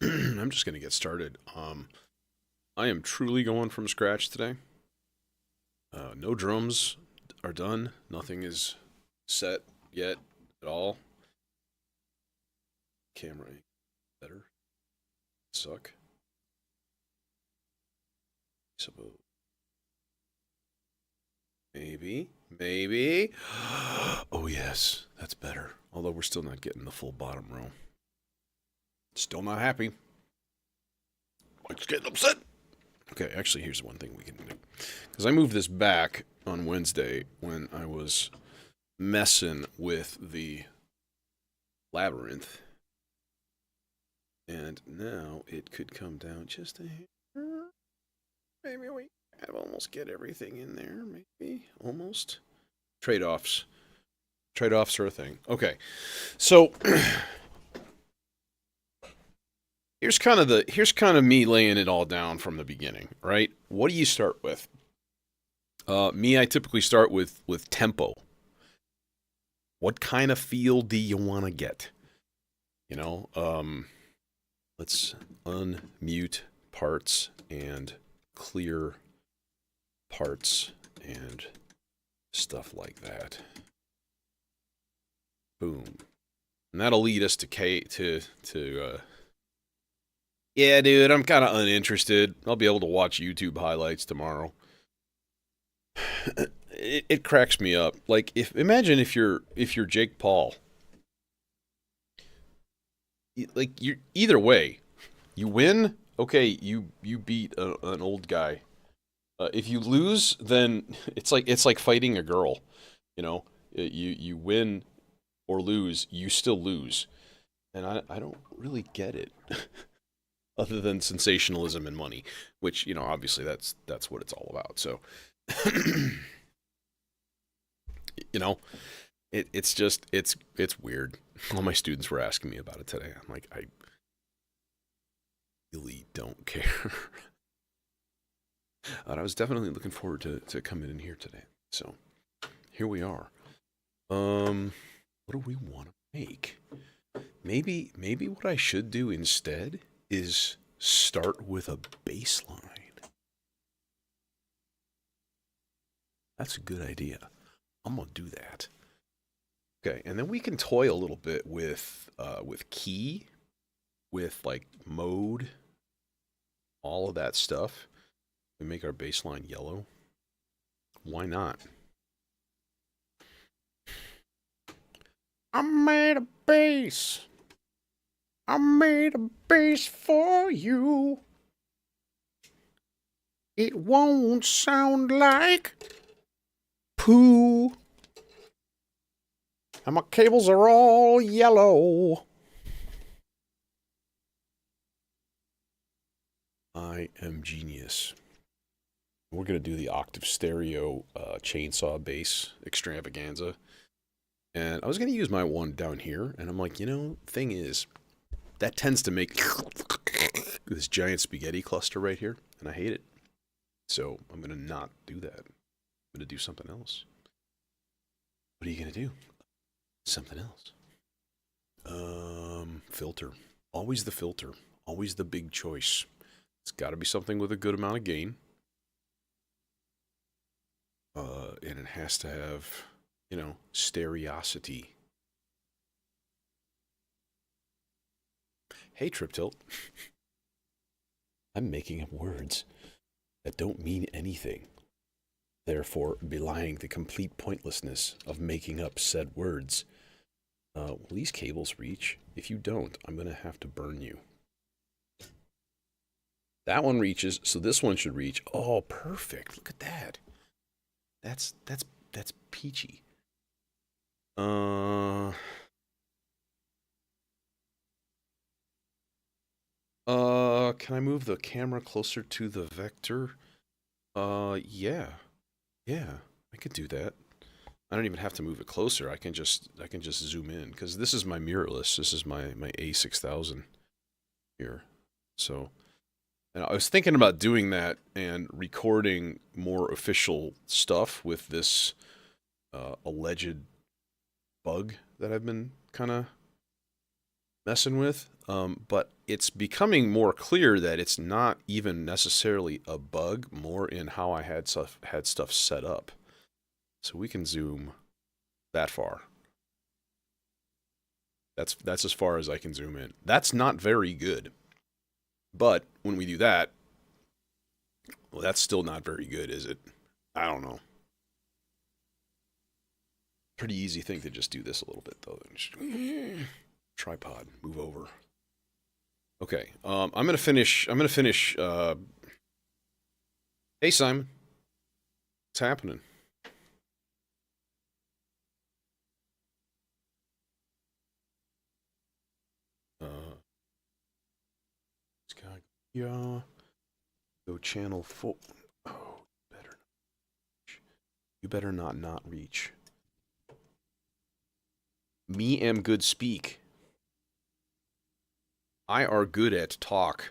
I'm just gonna get started. I am truly going from scratch today. No drums are done. Nothing is set yet at all. Camera angle better. Suck. Suppose. Maybe. Oh yes, that's better. Although we're still not getting the full bottom row. Still not happy. Mike's getting upset. Okay, actually, here's one thing we can do. Because I moved this back on Wednesday when I was messing with the labyrinth. And now it could come down just a hair. Maybe we have almost get everything in there. Maybe. Almost. Trade-offs. Trade-offs are a thing. Okay. So here's kind of me laying it all down from the beginning, right? What do you start with? I typically start with tempo. What kind of feel do you want to get? You know, let's unmute parts and clear parts and stuff like that. Boom. And that'll lead us to yeah, dude, I'm kind of uninterested. I'll be able to watch YouTube highlights tomorrow. It cracks me up. Like, imagine if you're Jake Paul. Like, you either way, you win. Okay, you beat an old guy. If you lose, then it's like fighting a girl. You know, you win or lose, you still lose, and I don't really get it. Other than sensationalism and money, which, you know, obviously that's what it's all about. So, you know, it's weird. All my students were asking me about it today. I'm like, I really don't care. But I was definitely looking forward to coming in here today. So here we are. What do we want to make? Maybe what I should do instead is start with a bass line. That's a good idea. I'm gonna do that. Okay, and then we can toy a little bit with key, with like mode, all of that stuff. We make our bass line yellow. Why not? I made a bass. I made a bass for you. It won't sound like poo. And my cables are all yellow. I am genius. We're going to do the octave stereo chainsaw bass extravaganza. And I was going to use my one down here. And I'm like, you know, thing is, that tends to make this giant spaghetti cluster right here. And I hate it. So I'm going to not do that. I'm going to do something else. What are you going to do? Something else. Filter. Always the filter. Always the big choice. It's got to be something with a good amount of gain. And it has to have, you know, stereosity. Hey, Trip Tilt. I'm making up words that don't mean anything, therefore belying the complete pointlessness of making up said words. Will these cables reach? If you don't, I'm going to have to burn you. That one reaches, so this one should reach. Oh, perfect. Look at that. That's peachy. Can I move the camera closer to the vector? Yeah. Yeah, I could do that. I don't even have to move it closer. I can just zoom in because this is my mirrorless. This is my A6000 here. So, and I was thinking about doing that and recording more official stuff with this alleged bug that I've been kind of messing with. But it's becoming more clear that it's not even necessarily a bug, more in how I had stuff set up. So we can zoom that far. That's as far as I can zoom in. That's not very good. But when we do that, well, that's still not very good, is it? I don't know. Pretty easy thing to just do this a little bit, though. Tripod, move over. Okay, I'm gonna finish. Hey, Simon, what's happening? Yeah. Go channel 4. Oh, you better not reach. Me am good speak. I are good at talk.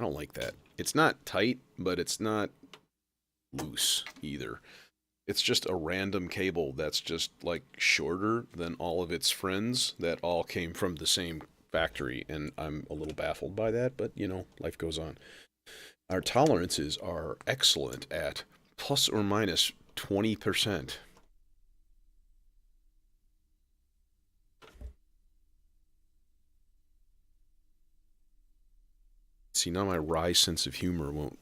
I don't like that. It's not tight, but it's not loose either. It's just a random cable that's just like shorter than all of its friends that all came from the same factory, and I'm a little baffled by that, but you know, life goes on. Our tolerances are excellent at plus or minus 20%. See, now my wry sense of humor won't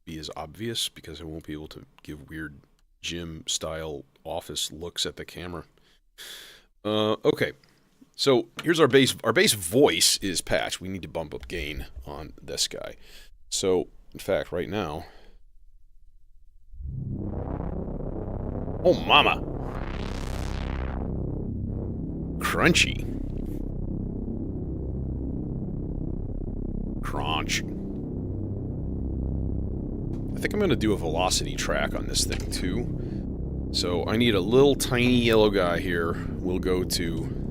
be as obvious because I won't be able to give weird gym-style office looks at the camera. Okay. So here's our bass. Our bass voice is patched. We need to bump up gain on this guy. So, in fact, right now... Oh, mama! Crunchy. Crunch. I think I'm going to do a velocity track on this thing, too. So I need a little tiny yellow guy here. We'll go to...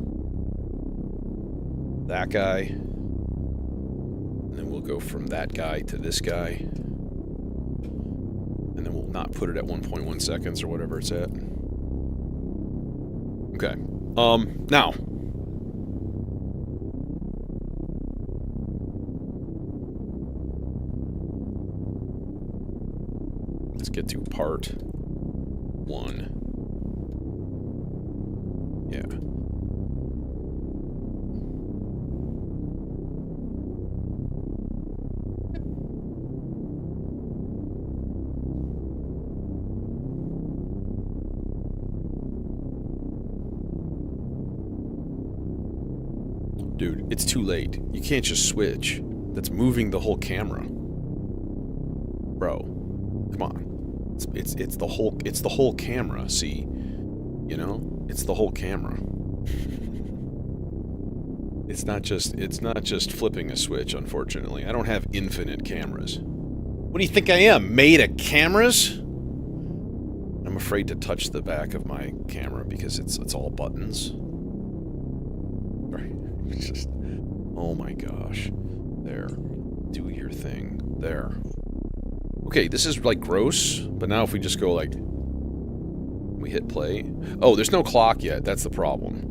that guy, and then we'll go from that guy to this guy, and then we'll not put it at 1.1 seconds or whatever it's at. Okay. Now. Let's get to part 1. Yeah. Dude, it's too late. You can't just switch. That's moving the whole camera. Bro, come on. It's the whole camera, see? You know? It's the whole camera. It's not just flipping a switch, unfortunately. I don't have infinite cameras. What do you think I am? Made of cameras? I'm afraid to touch the back of my camera because it's all buttons. It's just, oh my gosh. There. Do your thing. There. Okay, this is like gross, but now if we just go like... we hit play. Oh, there's no clock yet. That's the problem.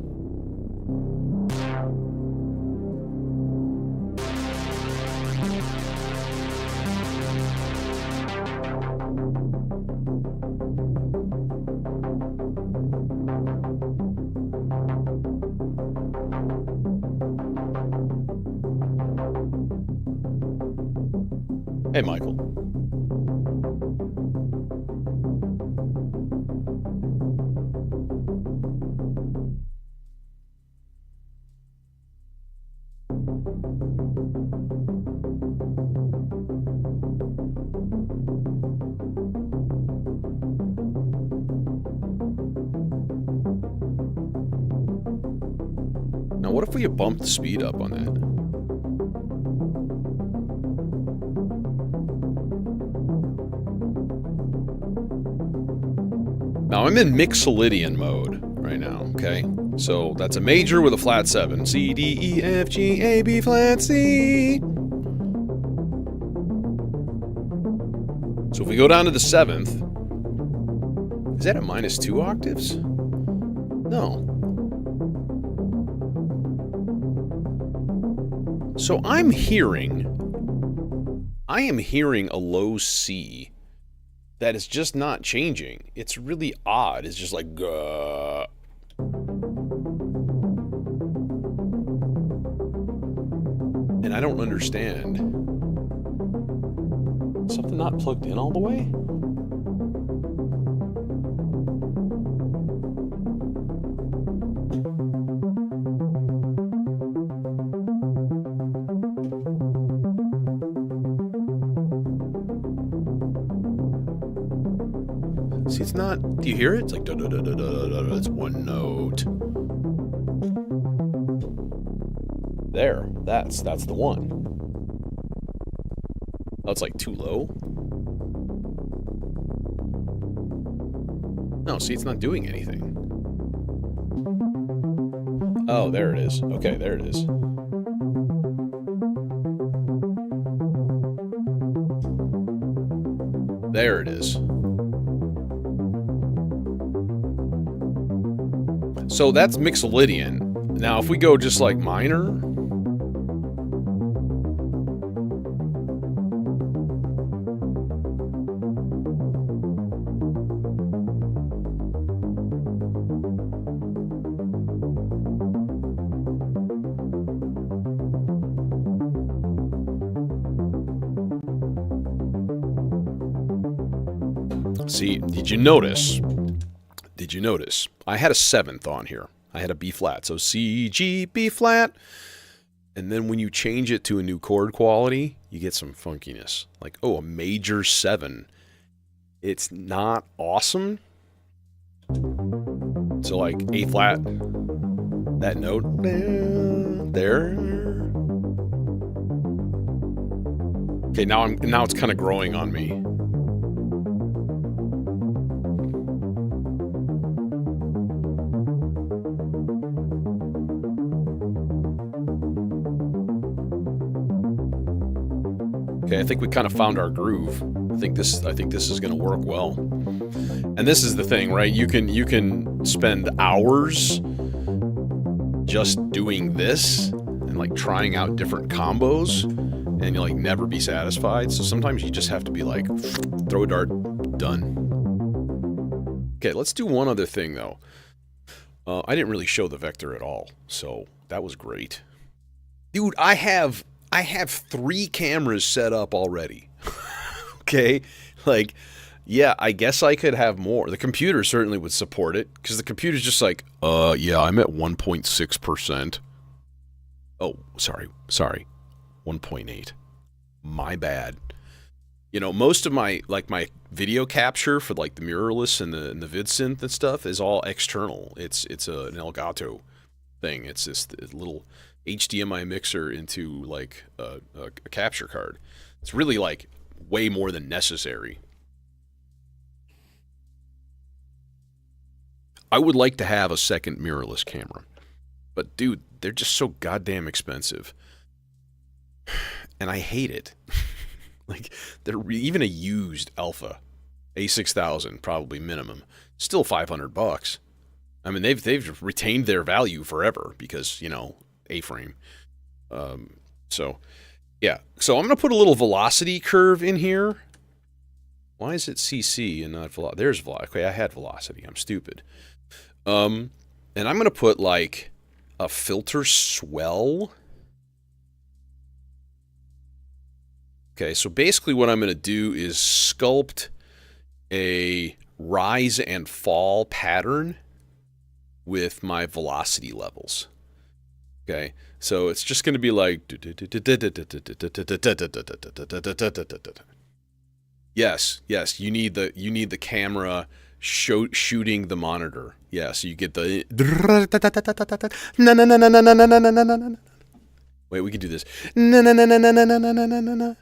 Hey, Michael. Now, what if we bumped the speed up on that? Now, I'm in Mixolydian mode right now, okay? So, that's a major with a flat 7. C, D, E, F, G, A, B, flat, C. So, if we go down to the 7th... is that a -2 octaves? No. So I am hearing a low C that is just not changing. It's really odd. It's just like, gah. And I don't understand. Something not plugged in all the way? See, it's not. Do you hear it? It's like da da da da da da da. It's one note. There. That's the one. Oh, it's like too low. No, see, it's not doing anything. Oh, there it is. Okay, there it is. There it is. So that's Mixolydian. Now, if we go just like minor... See, did you notice? Did you notice? I had a 7th on here. I had a B flat. So C, G, B flat. And then when you change it to a new chord quality, you get some funkiness. Like, oh, a major 7. It's not awesome. So like A flat, that note, there. Okay, now it's kind of growing on me. Okay, I think we kind of found our groove. I think this is going to work well. And this is the thing, right? You can spend hours just doing this and like trying out different combos, and you'll like never be satisfied. So sometimes you just have to be like, throw a dart, done. Okay, let's do one other thing though. I didn't really show the vector at all, so that was great. Dude, I have 3 cameras set up already. Okay? Like, yeah, I guess I could have more. The computer certainly would support it, because the computer's just like, yeah, I'm at 1.6%. Oh, sorry. 1.8. My bad. You know, most of my video capture for like the mirrorless and the VidSynth and stuff is all external. It's an Elgato thing. It's this little HDMI mixer into like a capture card. It's really like way more than necessary. I would like to have a second mirrorless camera, but dude, they're just so goddamn expensive, and I hate it. Like, they're even a used Alpha A6000, probably minimum, still $500. I mean, they've retained their value forever because, you know, A-frame. So yeah, so I'm gonna put a little velocity curve in here. Why is it CC and not velocity? There's velocity. Okay, I had velocity. I'm stupid. And I'm gonna put like a filter swell. Okay, so basically what I'm gonna do is sculpt a rise and fall pattern with my velocity levels. Okay, so it's just going to be like, yes, you need the camera shooting the monitor. Yeah, so you get the wait, we could do this. There's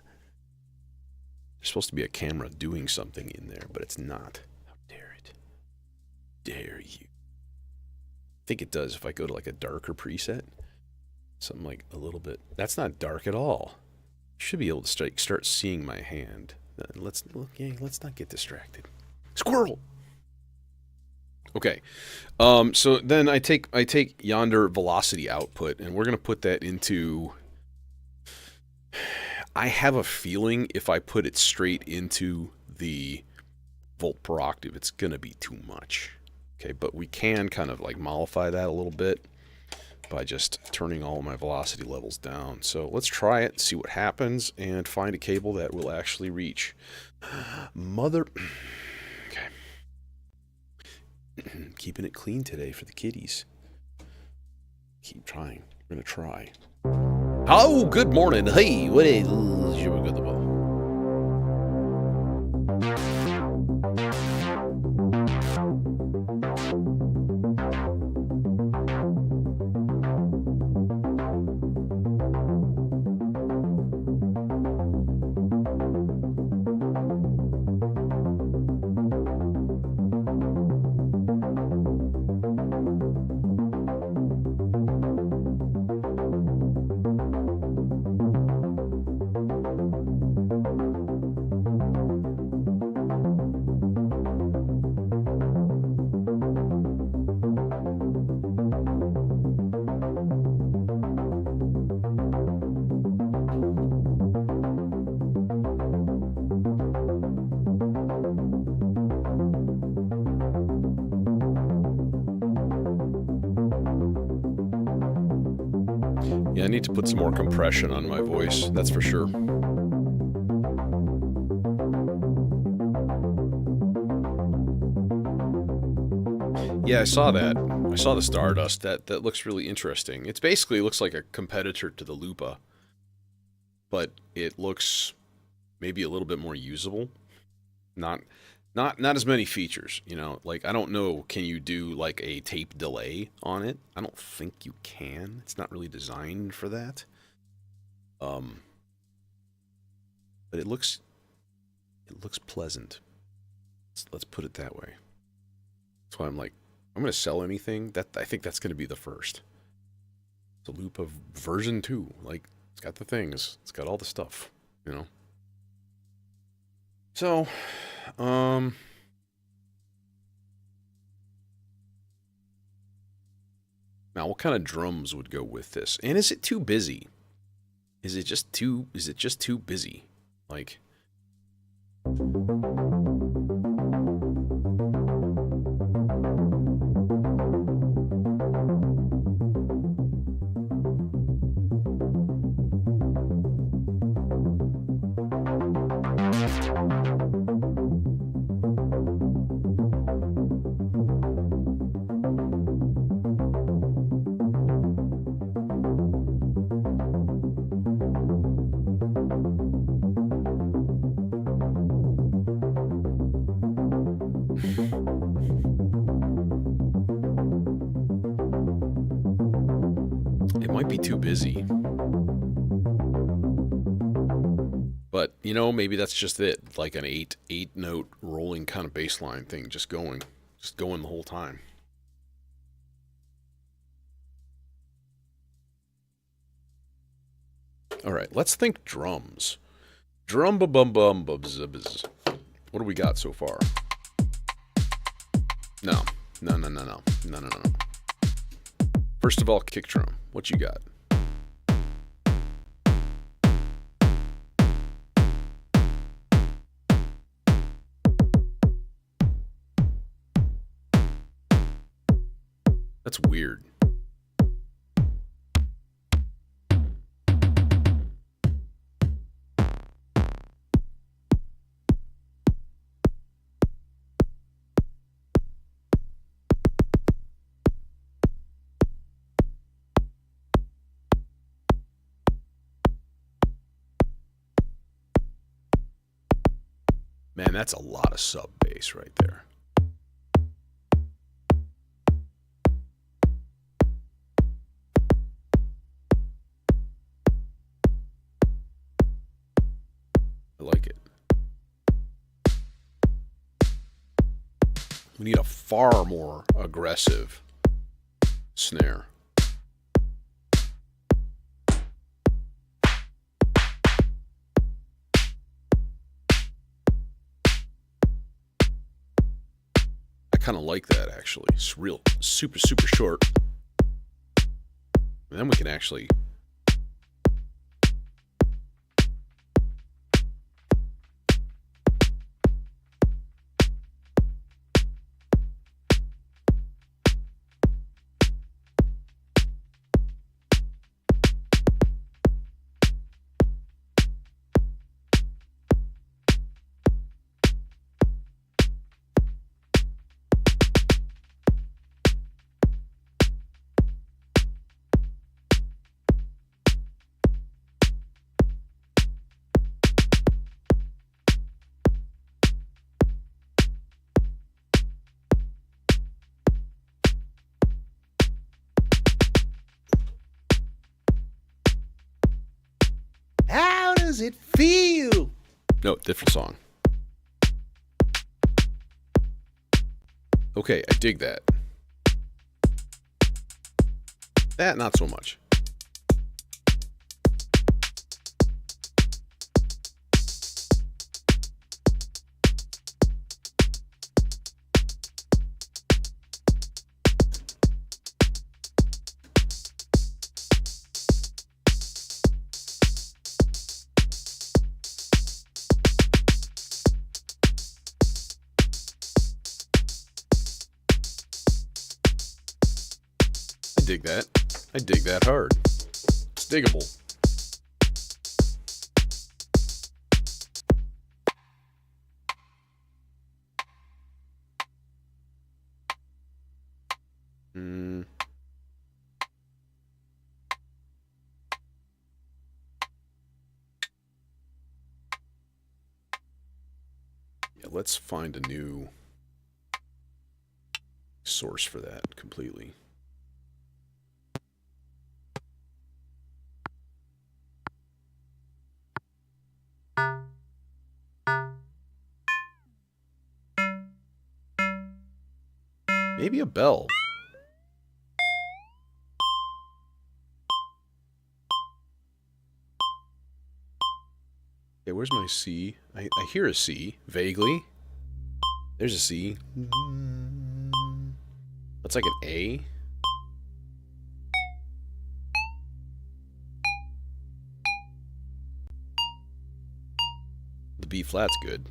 supposed to be a camera doing something in there, but it's not. How dare it? Dare you? I think it does if I go to like a darker preset. Something like a little bit. That's not dark at all. You should be able to start seeing my hand. Let's not get distracted. Squirrel. Okay. So then I take yonder velocity output, and we're gonna put that into I have a feeling if I put it straight into the volt per octave, it's going to be too much. Okay, but we can kind of like mollify that a little bit by just turning all my velocity levels down. So let's try it, see what happens, and find a cable that will actually reach. Mother... Okay. Keeping it clean today for the kiddies. Keep trying. We're going to try. Oh, good morning. Hey, what is... Here we go, the ball. Yeah, I need to put some more compression on my voice, that's for sure. Yeah, I saw that. I saw the Stardust. That looks really interesting. It basically looks like a competitor to the Lupa, but it looks maybe a little bit more usable. Not as many features, you know. Like, I don't know, can you do like a tape delay on it? I don't think you can. It's not really designed for that. But it looks pleasant. Let's put it that way. That's why I'm like, I'm gonna sell anything. I think that's gonna be the first. It's a loop of version 2. Like, it's got the things. It's got all the stuff, you know. So, now what kind of drums would go with this? And is it too busy? Is it just too busy? Like, it might be too busy. But, you know, maybe that's just it. Like an eight note rolling kind of bass line thing, just going the whole time. All right, let's think drums. Drum ba bum bum bubs. What do we got so far? No. First of all, kick drum. What you got? That's weird. Man, that's a lot of sub bass right there. I like it. We need a far more aggressive snare. I kind of like that, actually. It's real super short. And then we can actually does it feel? No, different song. Okay, I dig that. That, not so much. I dig that. I dig that hard. It's diggable. Yeah, let's find a new source for that completely. Maybe a bell. Okay, where's my C? I hear a C, vaguely. There's a C. That's like an A. The B flat's good.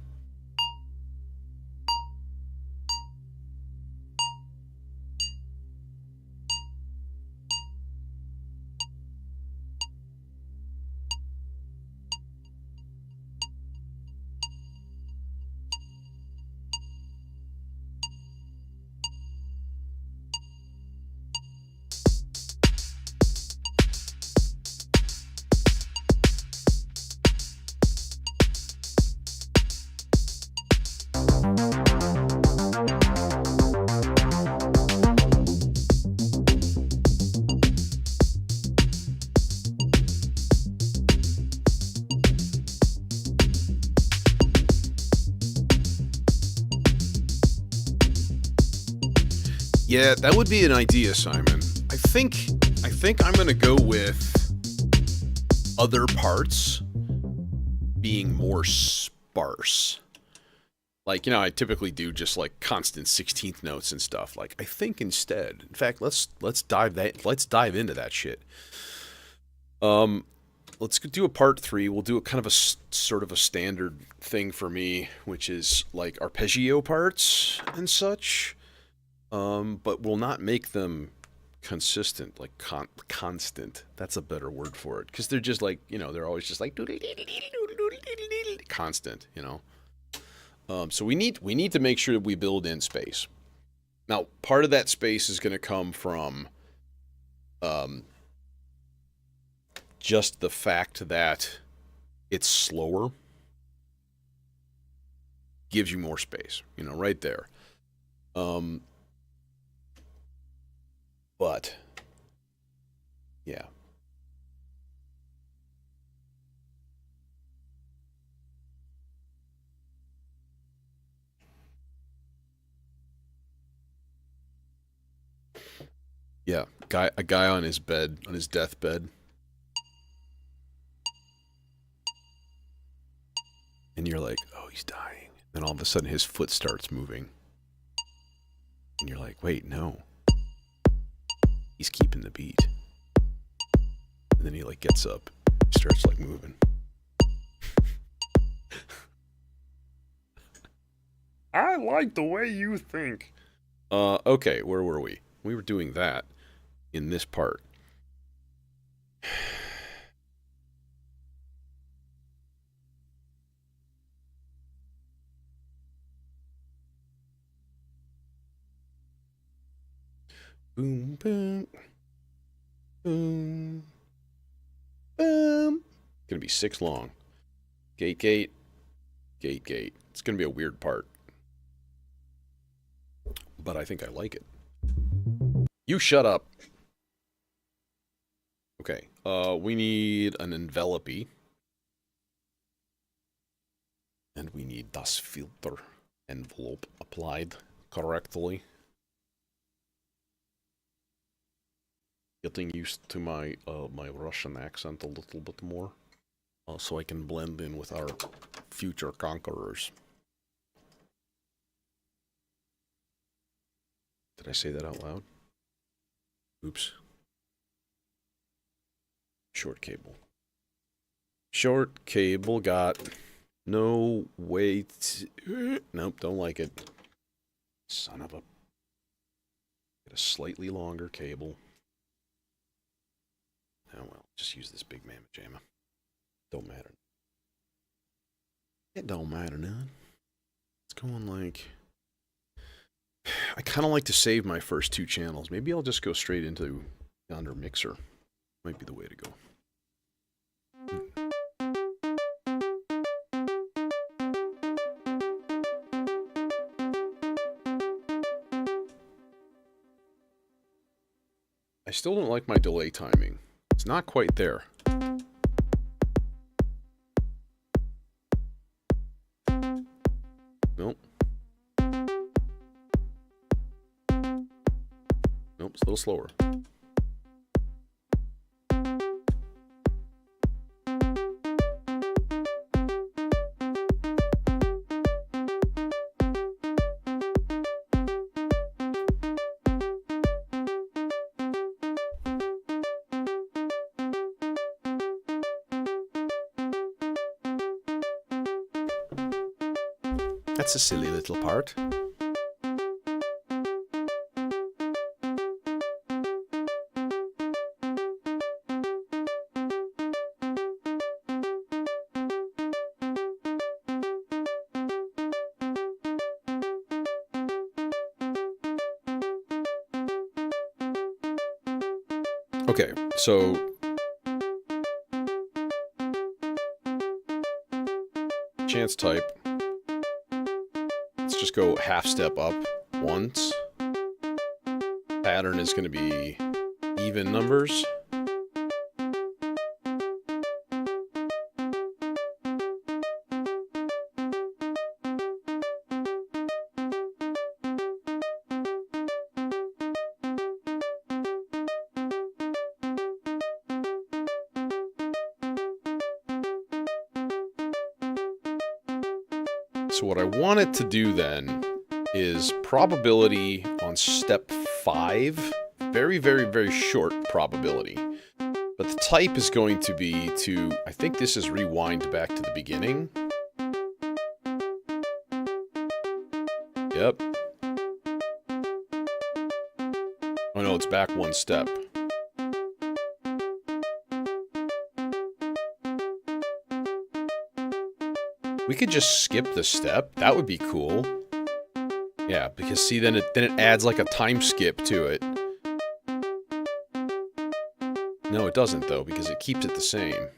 Yeah, that would be an idea, Simon. I think I'm gonna go with other parts being more sparse. Like, you know, I typically do just like constant 16th notes and stuff. Like, I think instead, in fact, let's dive into that shit. Let's do a part 3. We'll do a kind of a sort of a standard thing for me, which is like arpeggio parts and such. But we'll not make them consistent, like constant. That's a better word for it, because they're just like, you know, they're always just like constant, you know. So we need to make sure that we build in space. Now, part of that space is going to come from just the fact that it's slower gives you more space, you know, right there. But, yeah. Yeah, a guy on his bed, on his deathbed. And you're like, oh, he's dying. Then all of a sudden his foot starts moving. And you're like, wait, no. He's keeping the beat. And then he like gets up, starts like moving. I like the way you think. Okay, where were we? We were doing that in this part. Boom, boom. Boom. Boom. Gonna be 6 long. Gate, gate. Gate, gate. It's gonna be a weird part. But I think I like it. You shut up. Okay. We need an envelopey. And we need das filter envelope applied correctly. Getting used to my my Russian accent a little bit more, so I can blend in with our future conquerors. Did I say that out loud? Oops. Short cable. Short cable got no weight. Nope, don't like it. Son of a... Get a slightly longer cable. Oh well, just use this big mamma jamma. Don't matter. It don't matter none. It's going like... I kind of like to save my first two channels. Maybe I'll just go straight into yonder mixer. Might be the way to go. I still don't like my delay timing. It's not quite there. Nope. Nope, it's a little slower. That's a silly little part. Okay, so chance type. Let's just go half step up once. Pattern is going to be even numbers. So what I want it to do then is probability on step 5. Very, very, very short probability. But the type is going to be to, I think this is rewind back to the beginning. Yep. Oh no, it's back one step. We could just skip the step. That would be cool. Yeah, because see, then it adds like a time skip to it. No, it doesn't though, because it keeps it the same.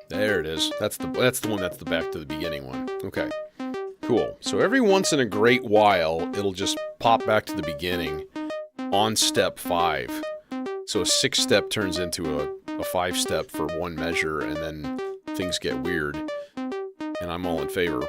There it is. That's the one that's the back to the beginning one. Okay. Cool. So every once in a great while, it'll just pop back to the beginning on step 5. So a 6-step turns into a 5-step for one measure, and then things get weird. And I'm all in favor.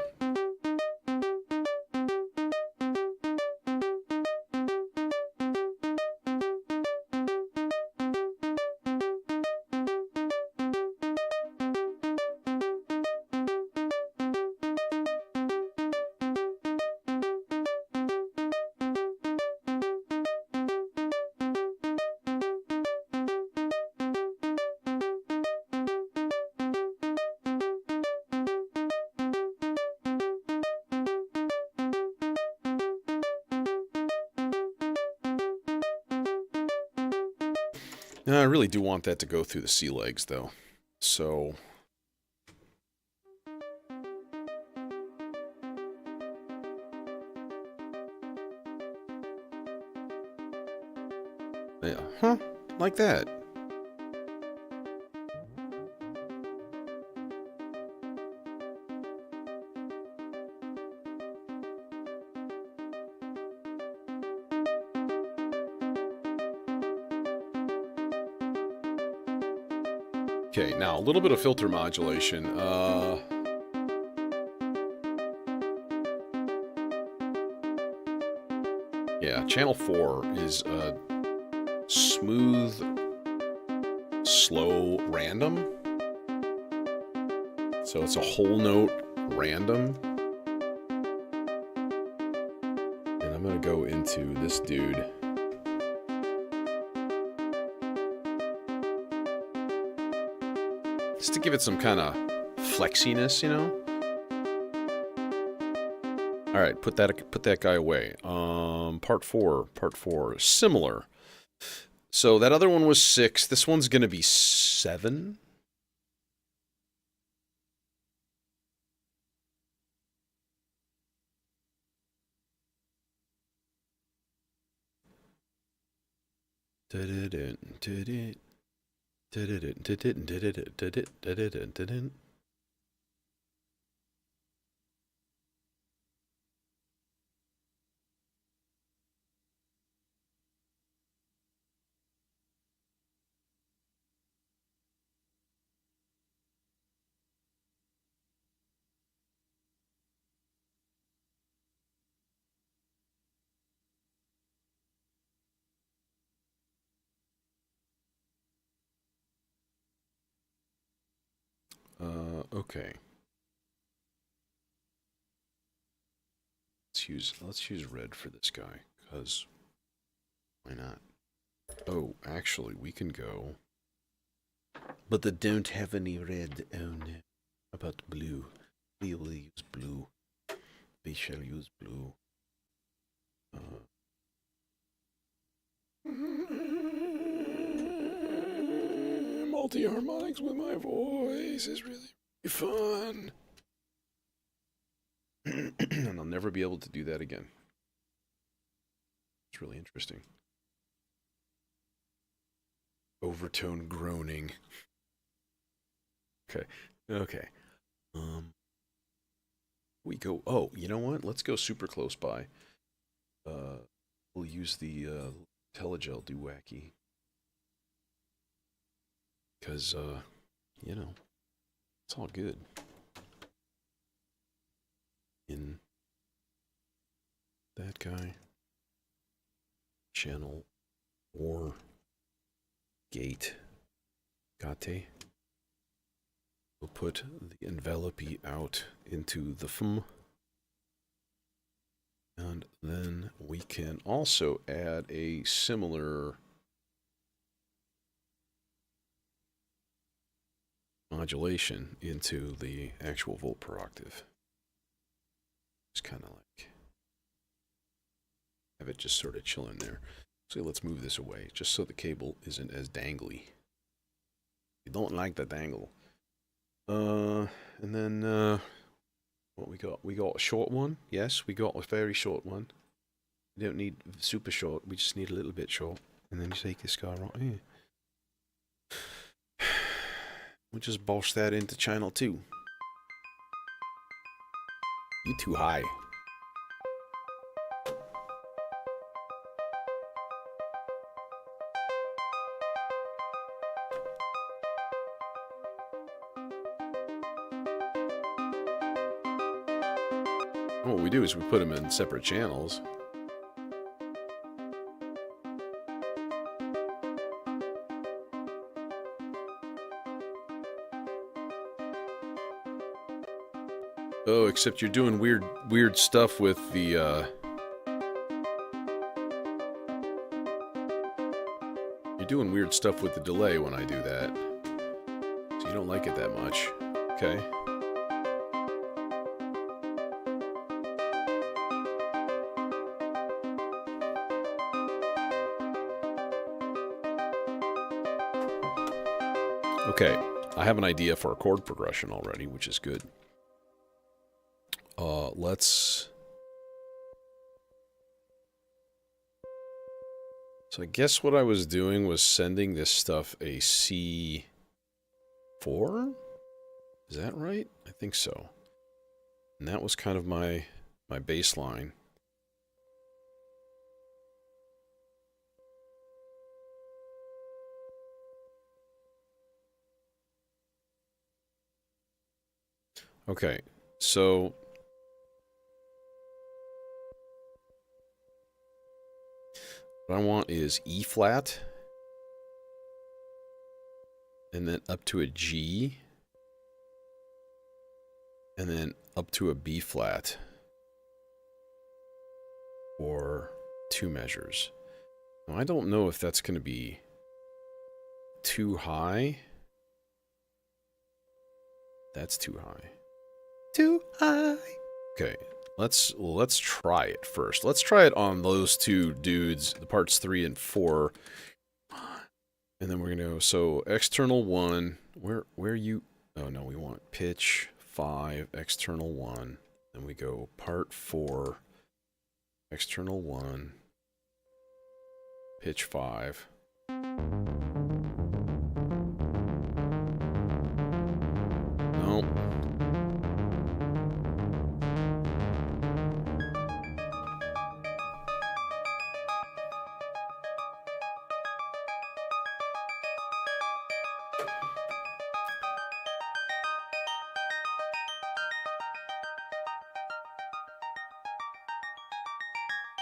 I really do want that to go through the sea legs, though. So... Like that. Okay, now a little bit of filter modulation. Yeah, channel 4 is smooth, slow, random. So it's a whole note random. And I'm going to go into this dude. Just to give it some kind of flexiness, you know? All right, put that guy away. Part four, similar. So that other one was 6. This one's gonna be 7. Okay. Let's use red for this guy, because why not? Oh, actually, we can go. But they don't have any red. Oh no. How about blue? We will use blue. We shall use blue. Multi-harmonics with my voice is really fun. And I'll never be able to do that again. It's really interesting. Overtone groaning. Okay. Okay. We go. Oh, you know what? Let's go super close by. We'll use the Telegel do wacky. Because, you know, it's all good. In that guy, channel, or gate, gate. We'll put the envelopey out into the FM. And then we can also add a similar modulation into the actual volt per octave. Just kind of like have it just sort of chilling there. So let's move this away just so the cable isn't as dangly. You don't like the dangle. And then what we got? We got a short one. Yes, we got a very short one. We don't need super short. We just need a little bit short. And then you take this guy right here. We'll just bosh that into channel 2. You too high. What we do is we put them in separate channels. Oh, except you're doing weird stuff with the, You're doing weird stuff with the delay when I do that. So you don't like it that much. Okay. Okay, I have an idea for a chord progression already, which is good. Let's... So I guess what I was doing was sending this stuff a C4? Is that right? I think so. And that was kind of my baseline. Okay, so what I want is E flat, and then up to a G, and then up to a B flat, or 2 measures. Now, I don't know if that's going to be too high. That's too high. Too high. Okay, let's try it first. Let's try it on those 2 dudes, the parts 3 and 4. And then we're gonna go, so external 1, where you, oh no, we want pitch 5, external 1. Then we go part 4, external 1, pitch 5. Nope.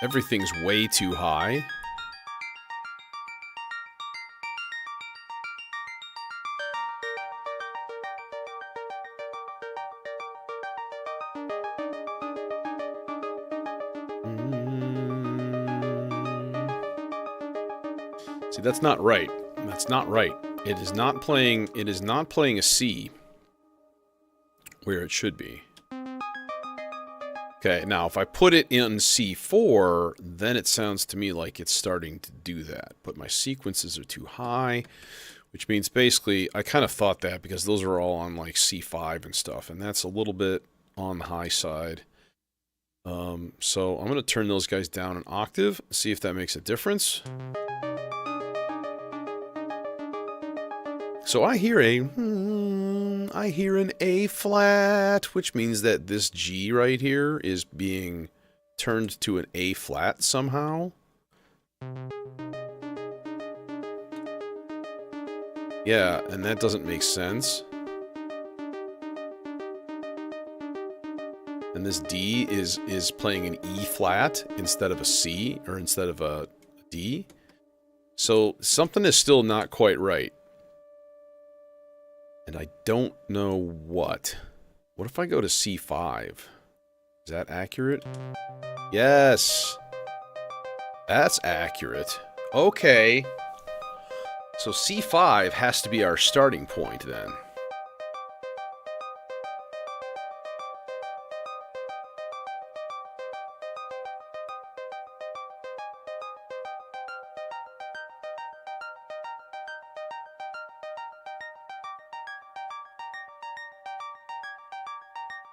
Everything's way too high. See, that's not right. That's not right. It is not playing a C where it should be. Okay, now if I put it in C4, then it sounds to me like it's starting to do that. But my sequences are too high, which means basically I kind of thought that because those are all on like C5 and stuff, and that's a little bit on the high side. So I'm going to turn those guys down an octave, see if that makes a difference. So I hear an A flat, which means that this G right here is being turned to an A flat somehow. Yeah, and that doesn't make sense. And this D is playing an E flat instead of a C, or instead of a D. So something is still not quite right. And I don't know what. What if I go to C5? Is that accurate? Yes! That's accurate. Okay. So C5 has to be our starting point then.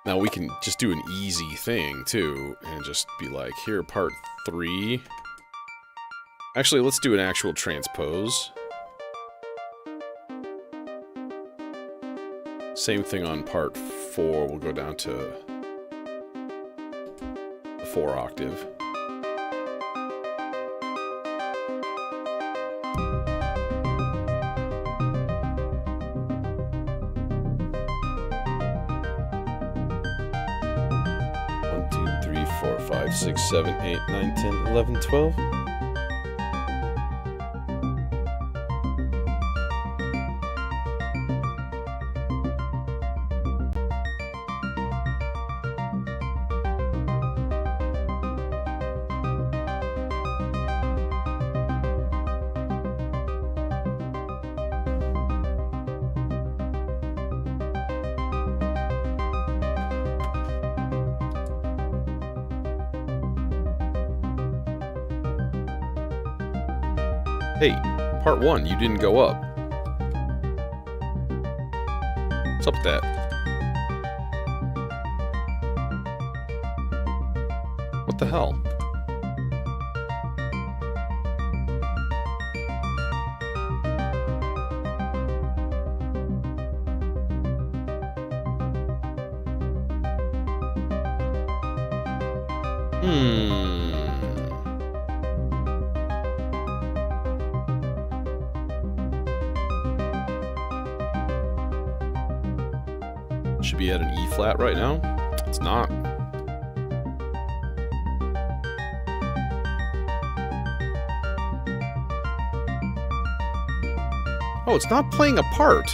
Now we can just do an easy thing too, and just be like, here, part 3. Actually, let's do an actual transpose. Same thing on part 4, we'll go down to the 4 octave. One, 2, 3, 4, 5, 6, 7, 8, 9, 10, 11, 12. Hey, part 1, you didn't go up. What's up with that? What the hell? Should be at an E flat right now. It's not. Oh, it's not playing a part.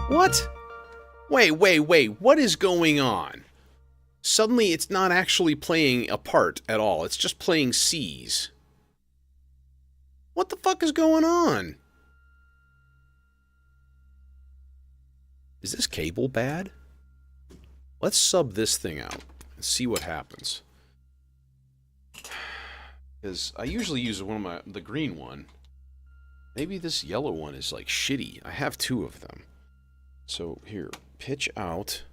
What? Wait. What is going on? Suddenly, it's not actually playing a part at all. It's just playing Cs. What the fuck is going on? Is this cable bad? Let's sub this thing out and see what happens. Because I usually use the green one. Maybe this yellow one is like shitty. I have two of them. So here, pitch out.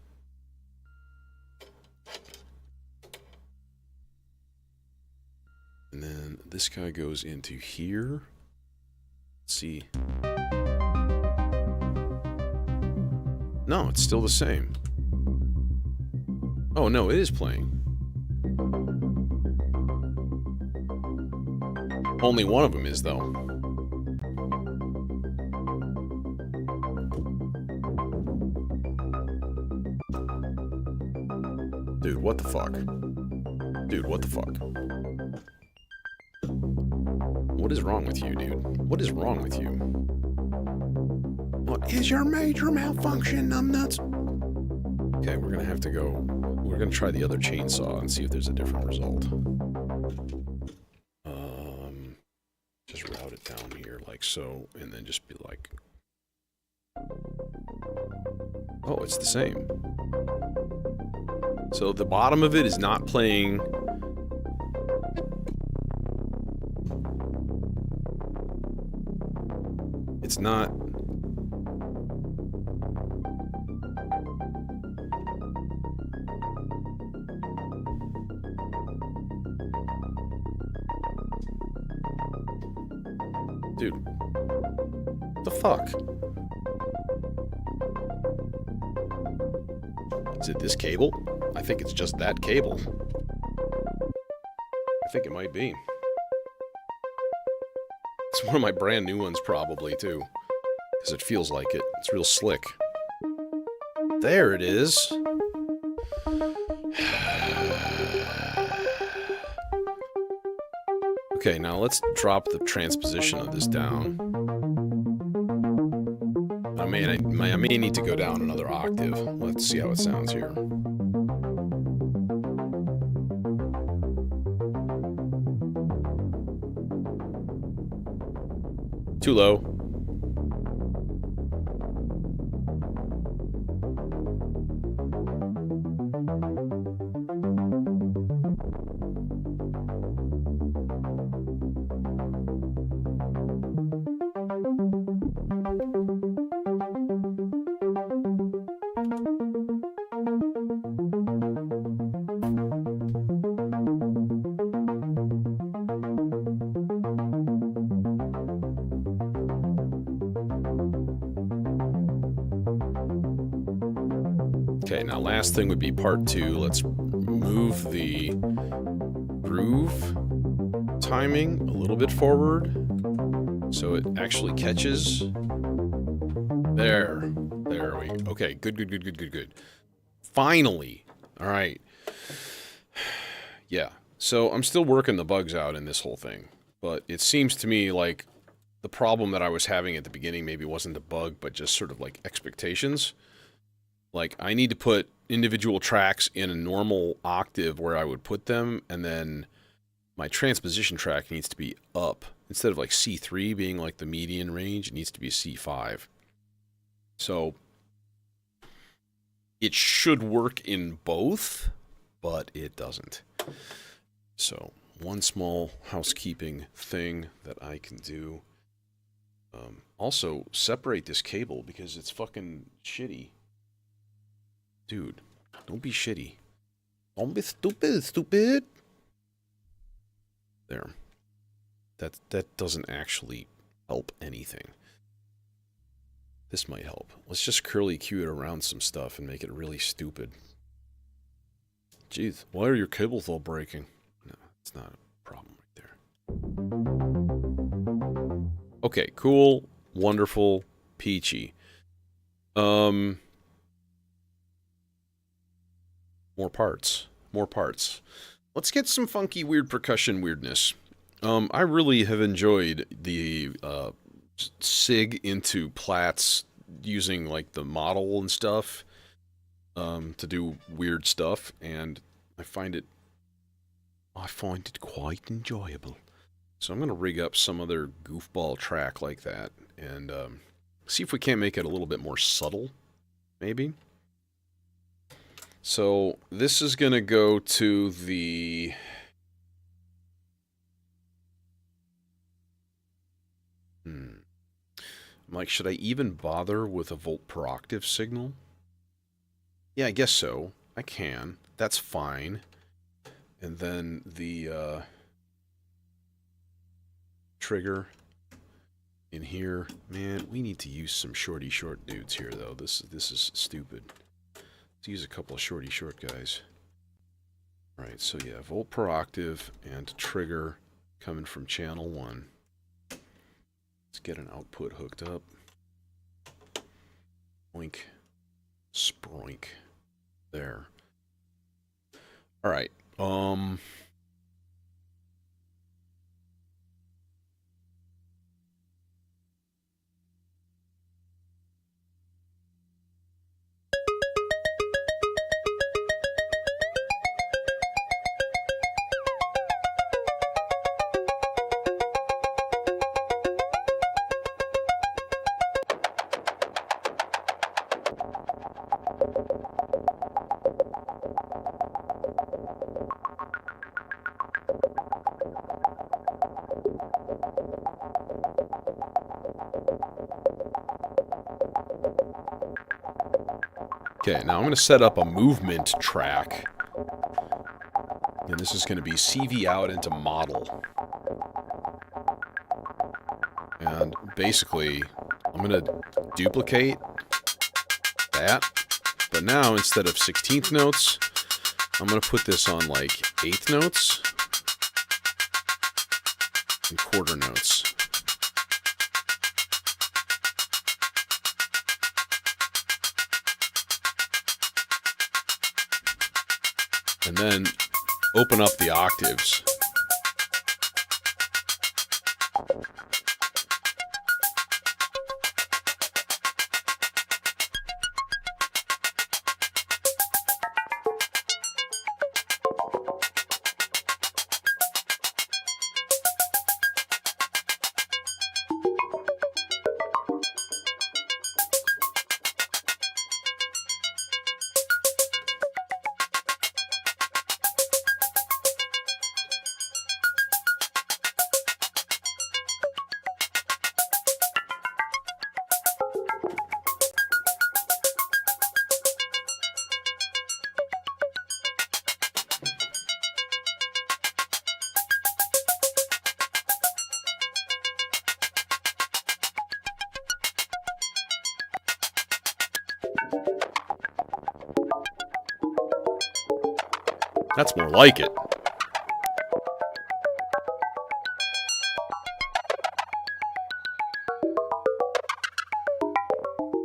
And then this guy goes into here. Let's see. No, it's still the same. Oh no, it is playing. Only one of them is, though. Dude, what the fuck? Dude, what the fuck? What is wrong with you, dude? What is wrong with you? What is your major malfunction, numbnuts? Okay, we're gonna have to go... We're gonna try the other chainsaw and see if there's a different result. Just route it down here like so, and then just be like... Oh, it's the same. So the bottom of it is not playing... It's not... Dude. What the fuck? Is it this cable? I think it's just that cable. I think it might be. It's one of my brand new ones probably, too. Because it feels like it. It's real slick. There it is. Okay, now let's drop the transposition of this down. I may need to go down another octave. Let's see how it sounds here. Too low. Okay, now last thing would be part 2. Let's move the groove timing a little bit forward so it actually catches. There we go. Okay, good. Finally. All right. Yeah. So I'm still working the bugs out in this whole thing, but it seems to me like the problem that I was having at the beginning maybe wasn't a bug, but just sort of like expectations. Like, I need to put individual tracks in a normal octave where I would put them, and then my transposition track needs to be up. Instead of like C3 being like the median range, it needs to be a C5. So, it should work in both, but it doesn't. So, one small housekeeping thing that I can do. Also, separate this cable because it's fucking shitty. Dude, don't be shitty. Don't be stupid. There. That doesn't actually help anything. This might help. Let's just curly Q it around some stuff and make it really stupid. Jeez, why are your cables all breaking? No, it's not a problem right there. Okay, cool, wonderful, peachy. More parts. More parts. Let's get some funky, weird percussion weirdness. I really have enjoyed the sig into plats using like the model and stuff to do weird stuff, and I find it quite enjoyable. So I'm gonna rig up some other goofball track like that and see if we can't make it a little bit more subtle, maybe. So this is gonna go to the I'm like, should I even bother with a volt per octave signal? Yeah, I guess so. I can. That's fine. And then the trigger in here. Man, we need to use some shorty short dudes here, though. This is stupid. Let's use a couple of shorty short guys. Alright, so yeah, volt per octave and trigger coming from channel 1. Let's get an output hooked up. Oink. Sproink. There. Alright. Okay, now I'm going to set up a movement track. And this is going to be CV out into model. And basically, I'm going to duplicate that. But now, instead of 16th notes, I'm going to put this on like 8th notes and quarter notes. And then open up the octaves. That's more like it.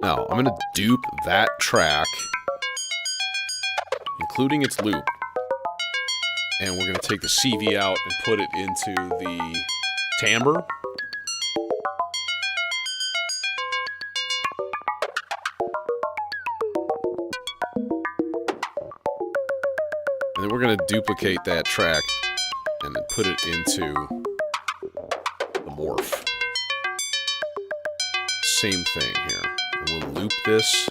Now, I'm going to dupe that track, including its loop, and we're going to take the CV out and put it into the timbre. And then we're going to duplicate that track and then put it into the morph. Same thing here. And we'll loop this.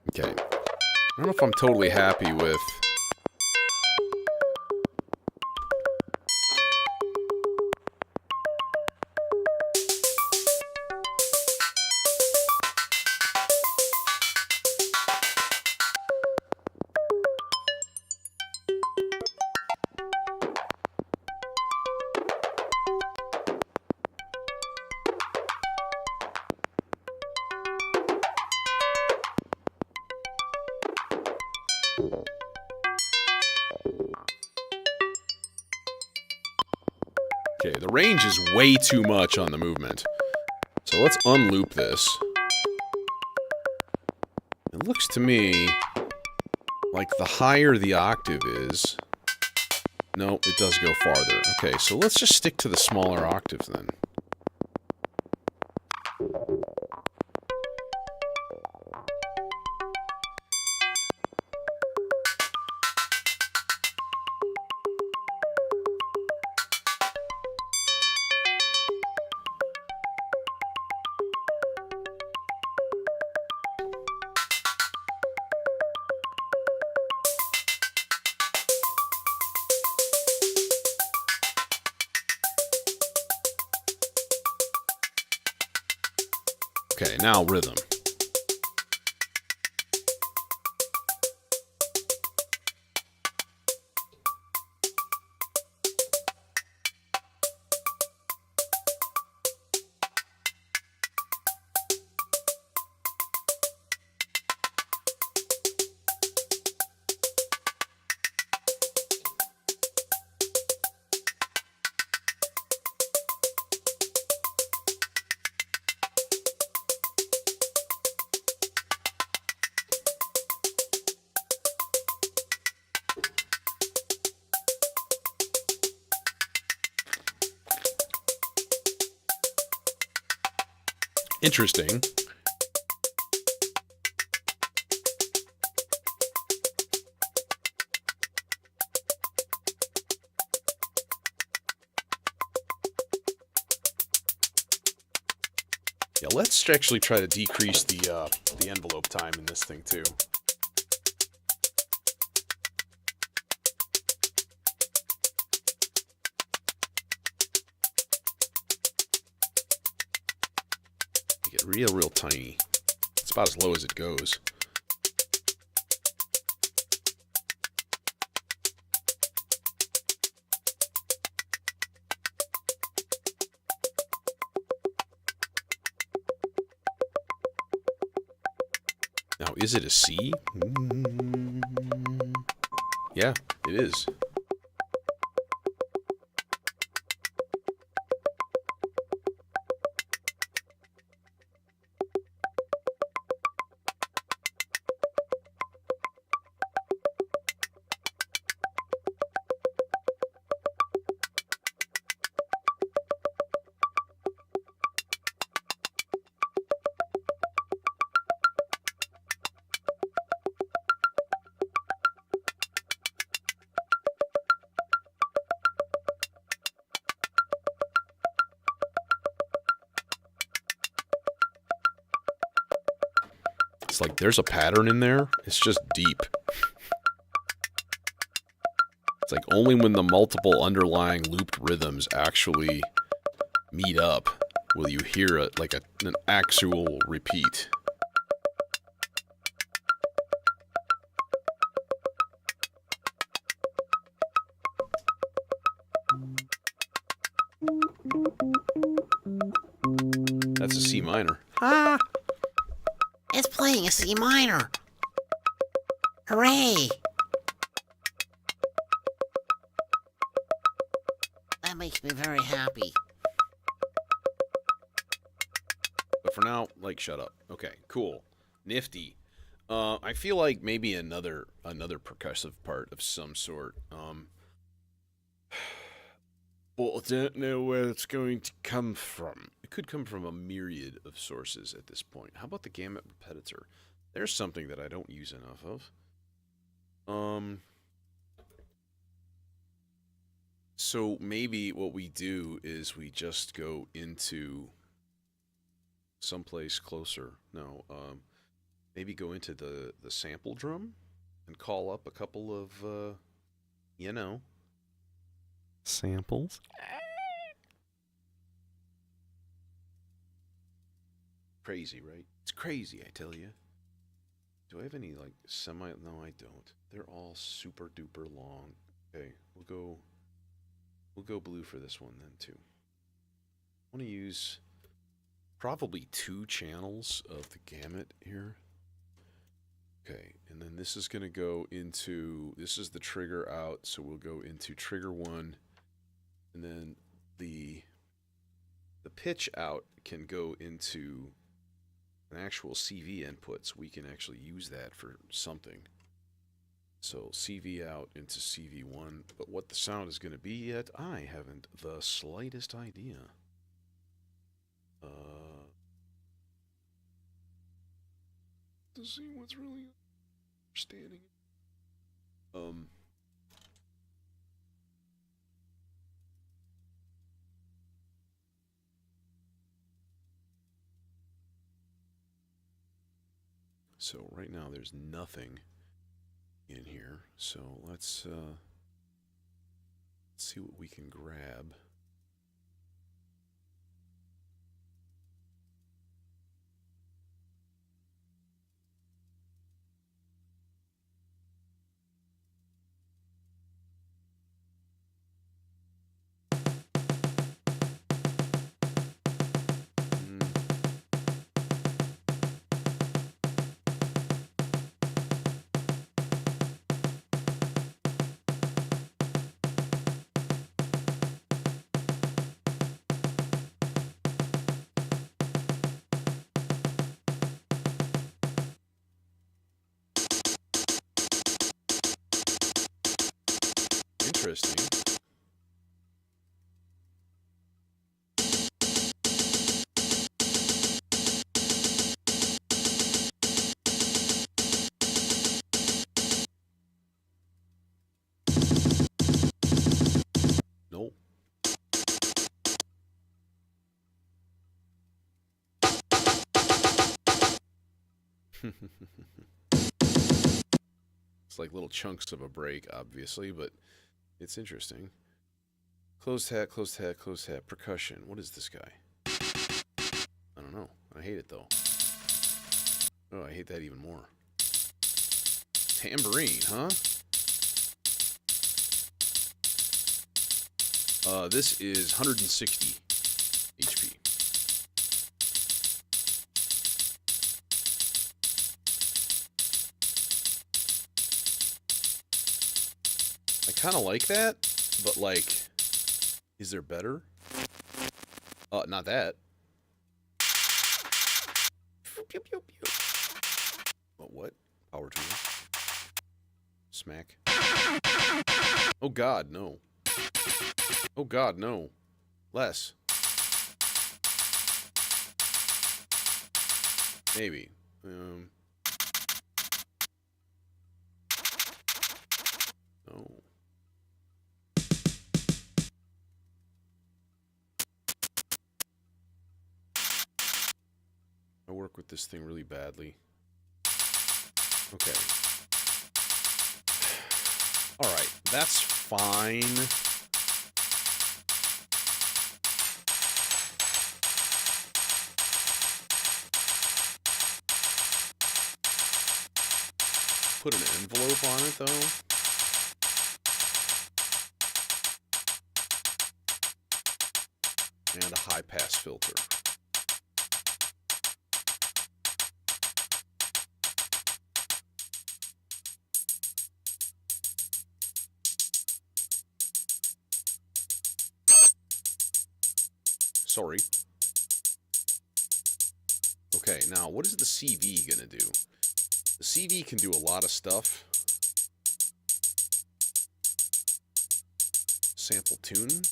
Okay. I don't know if I'm totally happy with... Okay, the range is way too much on the movement. So let's unloop this. It looks to me like the higher the octave is... No, it does go farther. Okay, so let's just stick to the smaller octaves then. Okay, now rhythm. Interesting. Yeah, let's actually try to decrease the envelope time in this thing too. Make it real tiny. It's about as low as it goes. Now, is it a C? Yeah, it is. It's like there's a pattern in there. It's just deep. It's like only when the multiple underlying looped rhythms actually meet up will you hear it like an actual repeat. That's a C minor. Ah! It's playing a C minor. Hooray! That makes me very happy. But for now, like, shut up. Okay, cool. Nifty. I feel like maybe another percussive part of some sort. But I don't know where it's going to come from. It could come from a myriad of sources at this point. How about the gamut repetitor? There's something that I don't use enough of. So maybe what we do is we just go into someplace closer. No, maybe go into the sample drum and call up a couple of, samples. Crazy, right? It's crazy, I tell you. Do I have any, like, semi... No, I don't. They're all super duper long. Okay, we'll go blue for this one then, too. I want to use probably 2 channels of the gamut here. Okay, and then this is going to go into, this is the trigger out, so we'll go into trigger 1, and then the pitch out can go into an actual CV input, so we can actually use that for something. So CV out into CV1, but what the sound is going to be yet, I haven't the slightest idea. To see what's really understanding. So right now there's nothing in here. So let's see what we can grab. Interesting. Nope. It's like little chunks of a break, obviously, but it's interesting. Closed hat, closed hat, closed hat. Percussion. What is this guy? I don't know. I hate it, though. Oh, I hate that even more. Tambourine, huh? This is 160 HP. I kind of like that, but like, is there better? Not that. Pew, pew, pew. What? Power tool. Smack. Oh God, no. Oh God, no. Less. Maybe. No. I work with this thing really badly. Okay. Alright, that's fine. Put an envelope on it, though. And a high-pass filter. Sorry. Okay, now what is the CV gonna do? The CV can do a lot of stuff. Sample tune.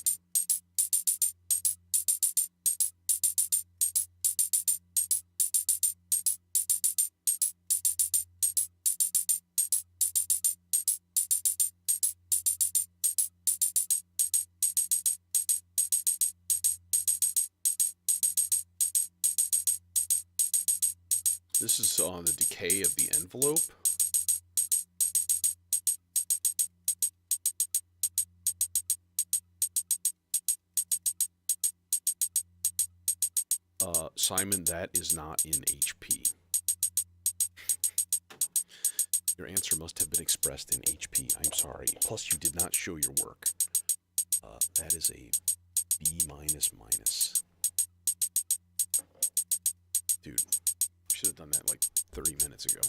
This is on the decay of the envelope. Simon, that is not in HP. Your answer must have been expressed in HP. I'm sorry. Plus, you did not show your work. That is a B minus minus. Dude, should have done that like 30 minutes ago.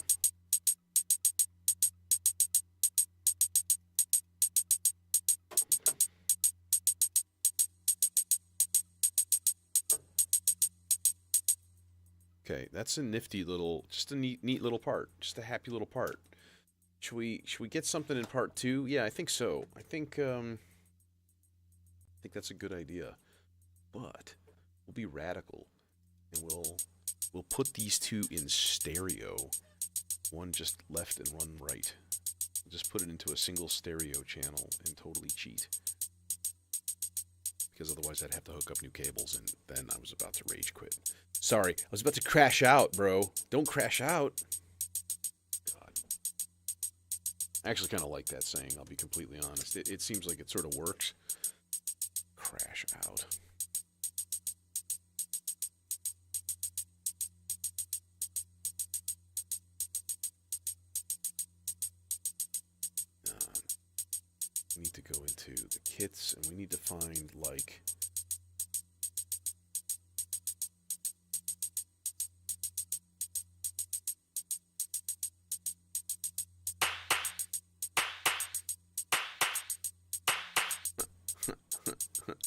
Okay, that's a nifty little, just a neat little part. Just a happy little part. Should we get something in part 2? Yeah, I think so. I think that's a good idea. But we'll be radical, and we'll put these two in stereo. One just left and one right. We'll just put it into a single stereo channel and totally cheat. Because otherwise I'd have to hook up new cables, and then I was about to rage quit. Sorry, I was about to crash out, bro. Don't crash out. God. I actually kind of like that saying, I'll be completely honest. It seems like it sort of works. Crash out. We need to go into the kits, and we need to find, like...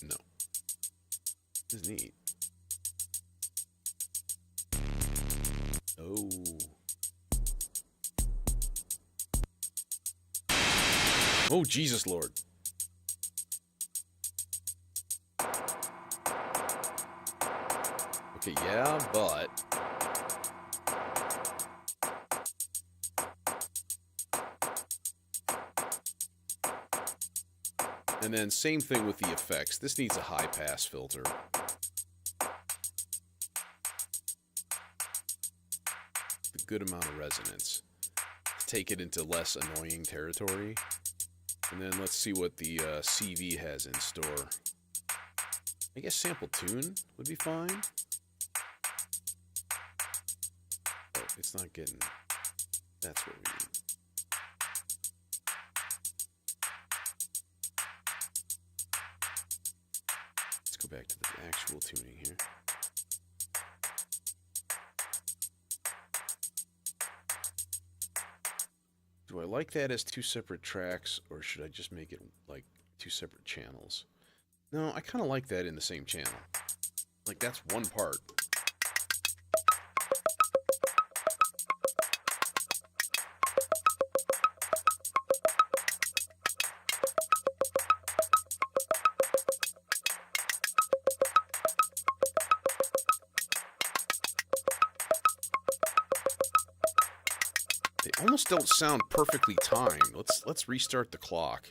No. This is neat. Oh. Oh, Jesus Lord. Okay, yeah, but... And then same thing with the effects. This needs a high pass filter. A good amount of resonance. Take it into less annoying territory. And then let's see what the CV has in store. I guess sample tune would be fine. Oh, it's not getting... That's what we need. Let's go back to the actual tuning here. Do I like that as two separate tracks, or should I just make it like two separate channels? No, I kind of like that in the same channel. Like, that's one part. They almost don't sound perfectly timed. Let's restart the clock.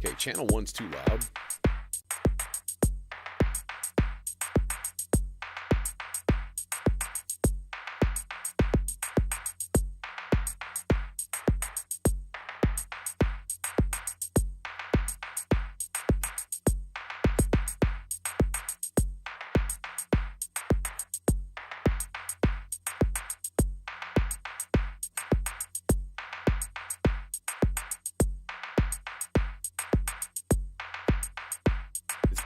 Okay, channel 1's too loud.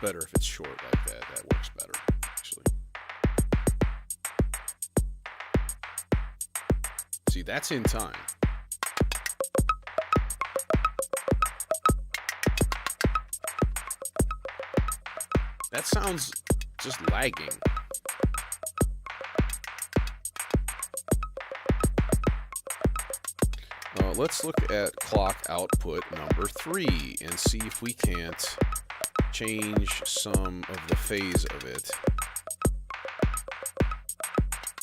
Better if it's short like that. That works better, actually. See, that's in time. That sounds just lagging. Let's look at clock output number 3 and see if we can't change some of the phase of it.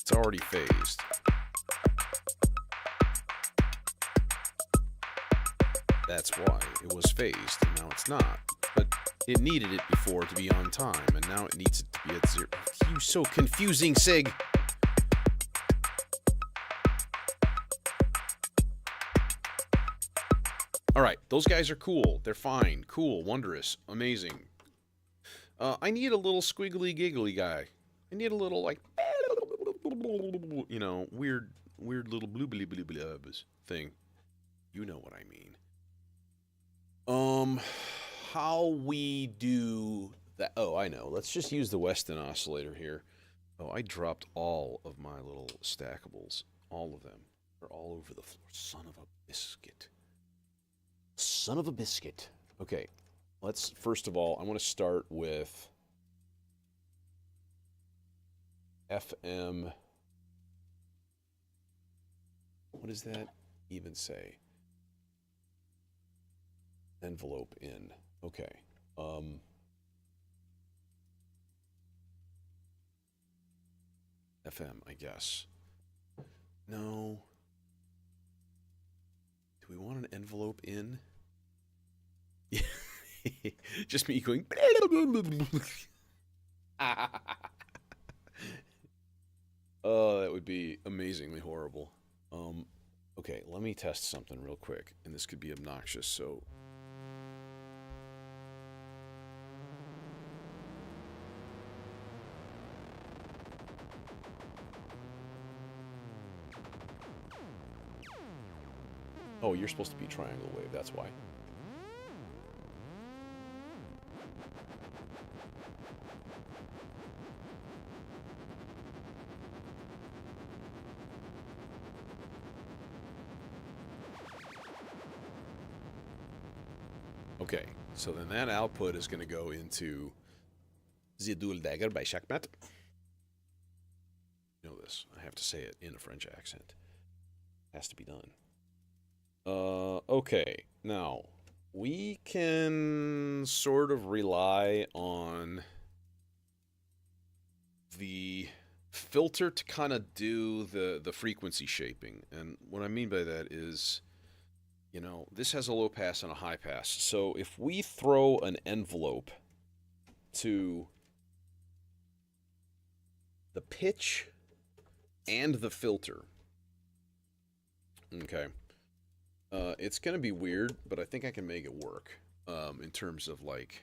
It's already phased. That's why it was phased, and now it's not. But it needed it before to be on time, and now it needs it to be at 0. You so confusing, Sig! Alright, those guys are cool. They're fine. Cool. Wondrous. Amazing. I need a little squiggly giggly guy. I need a little, like, you know, weird little bloobly blubs thing. You know what I mean. How we do that? Oh, I know. Let's just use the Weston oscillator here. Oh, I dropped all of my little stackables. All of them. They're all over the floor. Son of a biscuit. Son of a biscuit. Okay, let's, first of all, I want to start with FM. What does that even say? Envelope in. Okay. FM, I guess. No. Do we want an envelope in? Just me going. Oh, that would be amazingly horrible. Okay, let me test something real quick, and this could be obnoxious, so. Oh, you're supposed to be triangle wave, that's why. Okay, so then that output is going to go into The Dual Dagger by Shakmat. You know this. I have to say it in a French accent. Has to be done. Okay, now we can sort of rely on the filter to kind of do the frequency shaping. And what I mean by that is, you know, this has a low pass and a high pass. So if we throw an envelope to the pitch and the filter, okay, it's going to be weird, but I think I can make it work in terms of, like,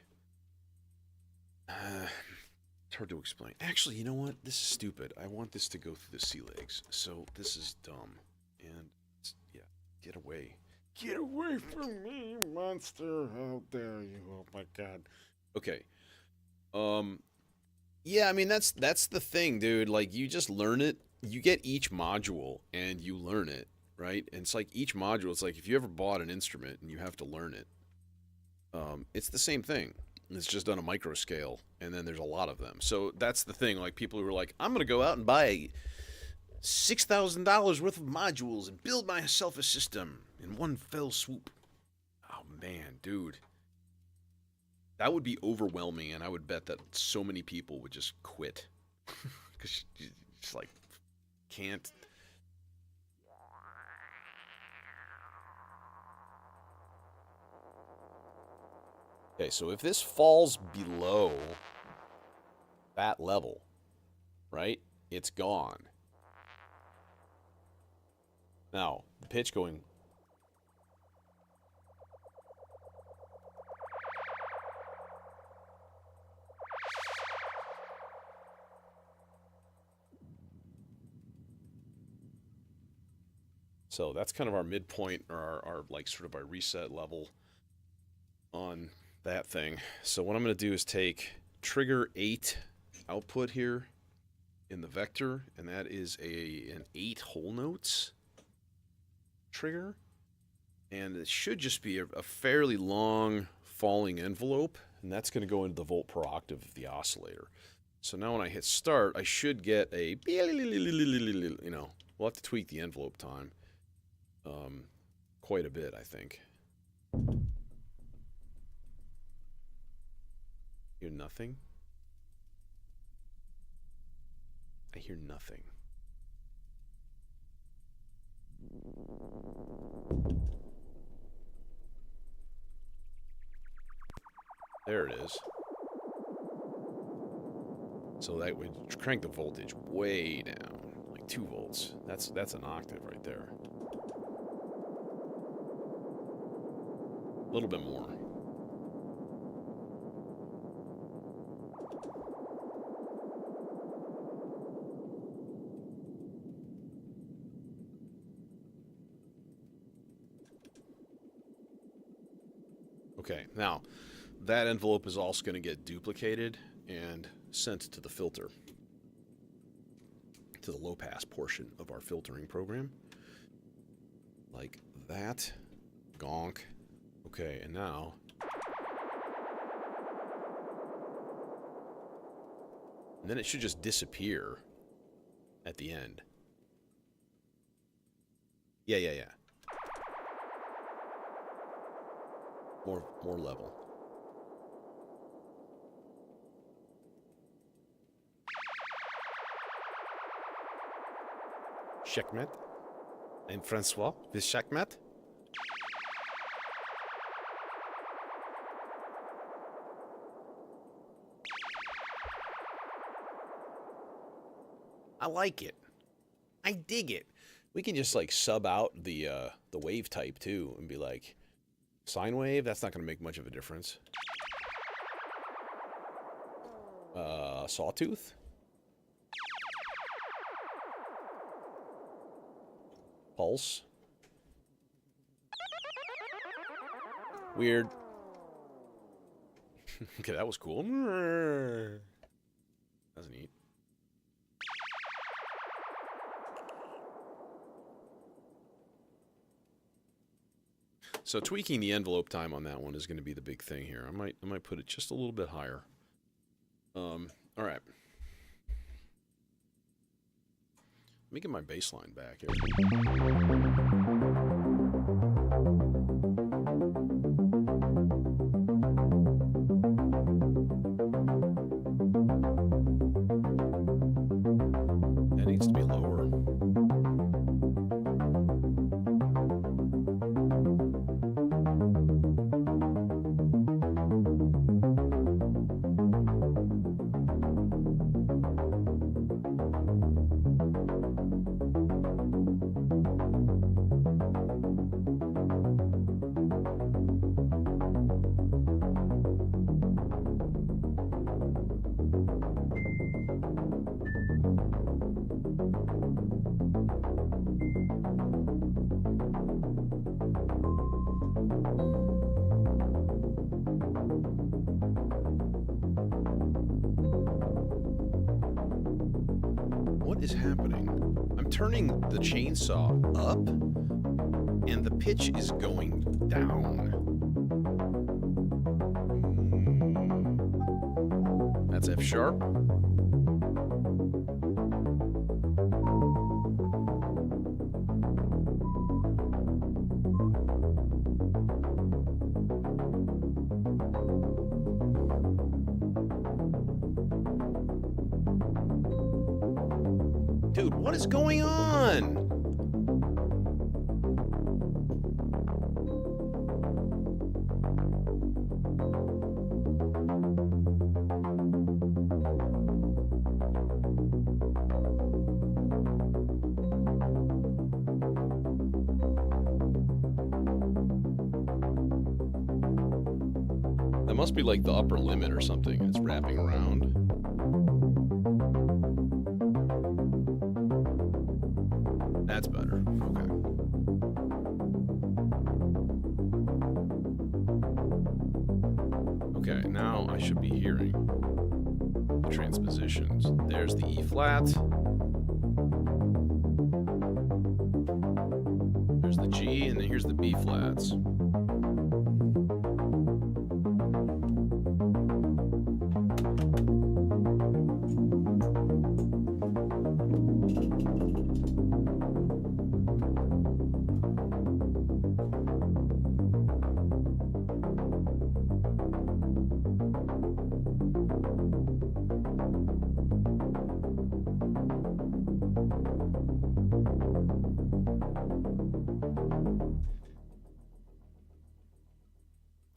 it's hard to explain. Actually, you know what? This is stupid. I want this to go through the sea legs, so this is dumb. And, yeah, get away. Get away from me, monster. How dare you? Oh, my God. Okay. Yeah, I mean, that's the thing, dude. Like, you just learn it. You get each module, and you learn it. Right? And it's like each module, it's like if you ever bought an instrument and you have to learn it, it's the same thing. It's just on a micro scale, and then there's a lot of them. So that's the thing. Like, people who are like, I'm going to go out and buy $6,000 worth of modules and build myself a system in one fell swoop. Oh, man, dude. That would be overwhelming, and I would bet that so many people would just quit. Because you just, like, can't. Okay, so if this falls below that level, right, it's gone. Now, the pitch going. So that's kind of our midpoint, or our like sort of our reset level on that thing. So what I'm going to do is take trigger 8 output here in the vector, and that is an 8 whole notes trigger, and it should just be a fairly long falling envelope, and that's going to go into the volt per octave of the oscillator. So now when I hit start, I should get a, you know, we'll have to tweak the envelope time quite a bit, I think. Hear nothing? I hear nothing. There it is. So that would crank the voltage way down, like 2 volts. That's an octave right there. A little bit more. Okay, now that envelope is also going to get duplicated and sent to the filter, to the low pass portion of our filtering program. Like that. Gonk. Okay, and now and then it should just disappear at the end. Yeah. More level. Checkmate. I'm Francois with Checkmate. I like it. I dig it. We can just like sub out the wave type too and be like, sine wave, that's not going to make much of a difference. Sawtooth? Pulse? Weird. Okay, that was cool. That's neat. So tweaking the envelope time on that one is going to be the big thing here. I might put it just a little bit higher. All right. Let me get my bass line back here. That needs to be lower. What is happening? I'm turning the chainsaw up, and the pitch is going down. That's F sharp. Dude, what is going on? That must be like the upper limit or something. It's wrapping around. That's better. Okay. Okay, now I should be hearing the transpositions. There's the E flat. There's the G, and then here's the B flats.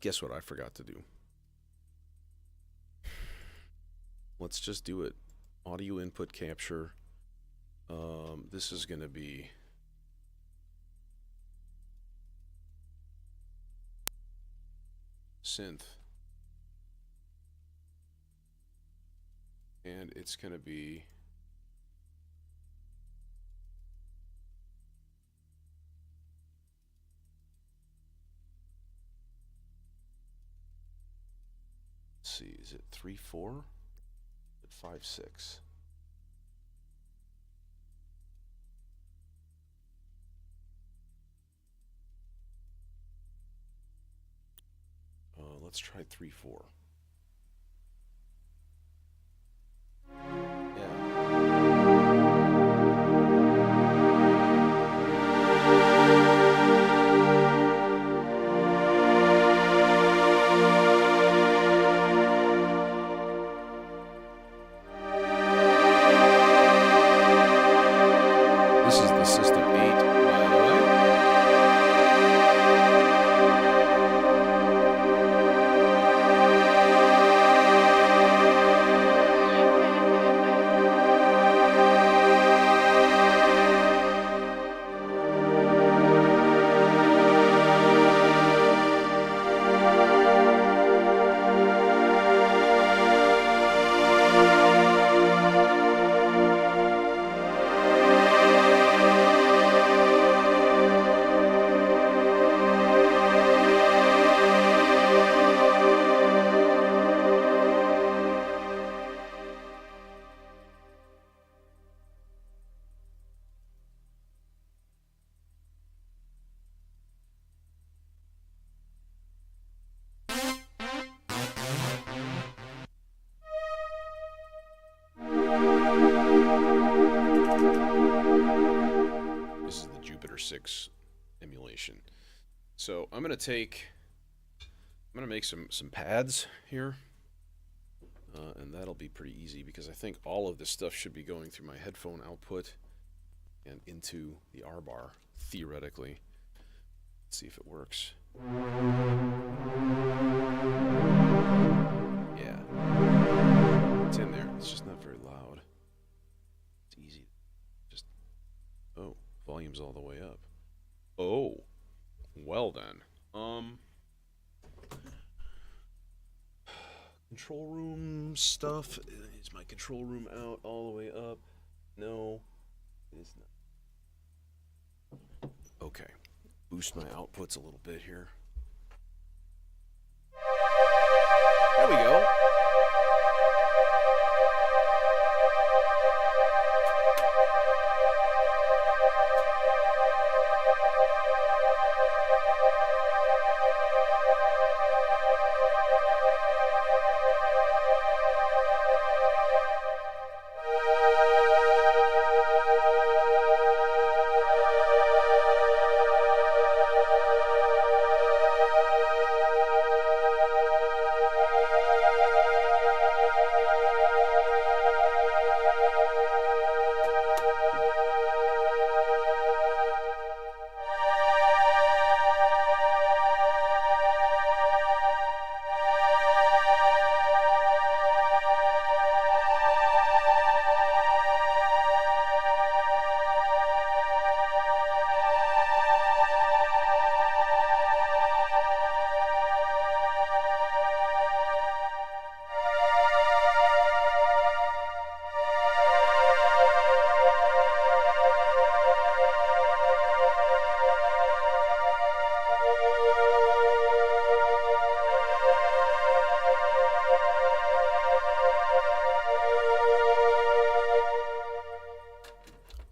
Guess what I forgot to do? Let's just do it. Audio input capture. This is going to be synth. And it's going to be let's see, is it 3/4? 5/6. Let's try 3/4. This is the System 8, by the way. This is the Jupiter 6 emulation. So I'm going to make some pads here. And that'll be pretty easy because I think all of this stuff should be going through my headphone output and into the R bar, theoretically. Let's see if it works. Yeah. It's in there. It's just not very loud. It's easy. Just, oh, volume's all the way up. Oh, well then. Control room stuff. Is my control room out all the way up? No, it is not. Okay, boost my outputs a little bit here. There we go.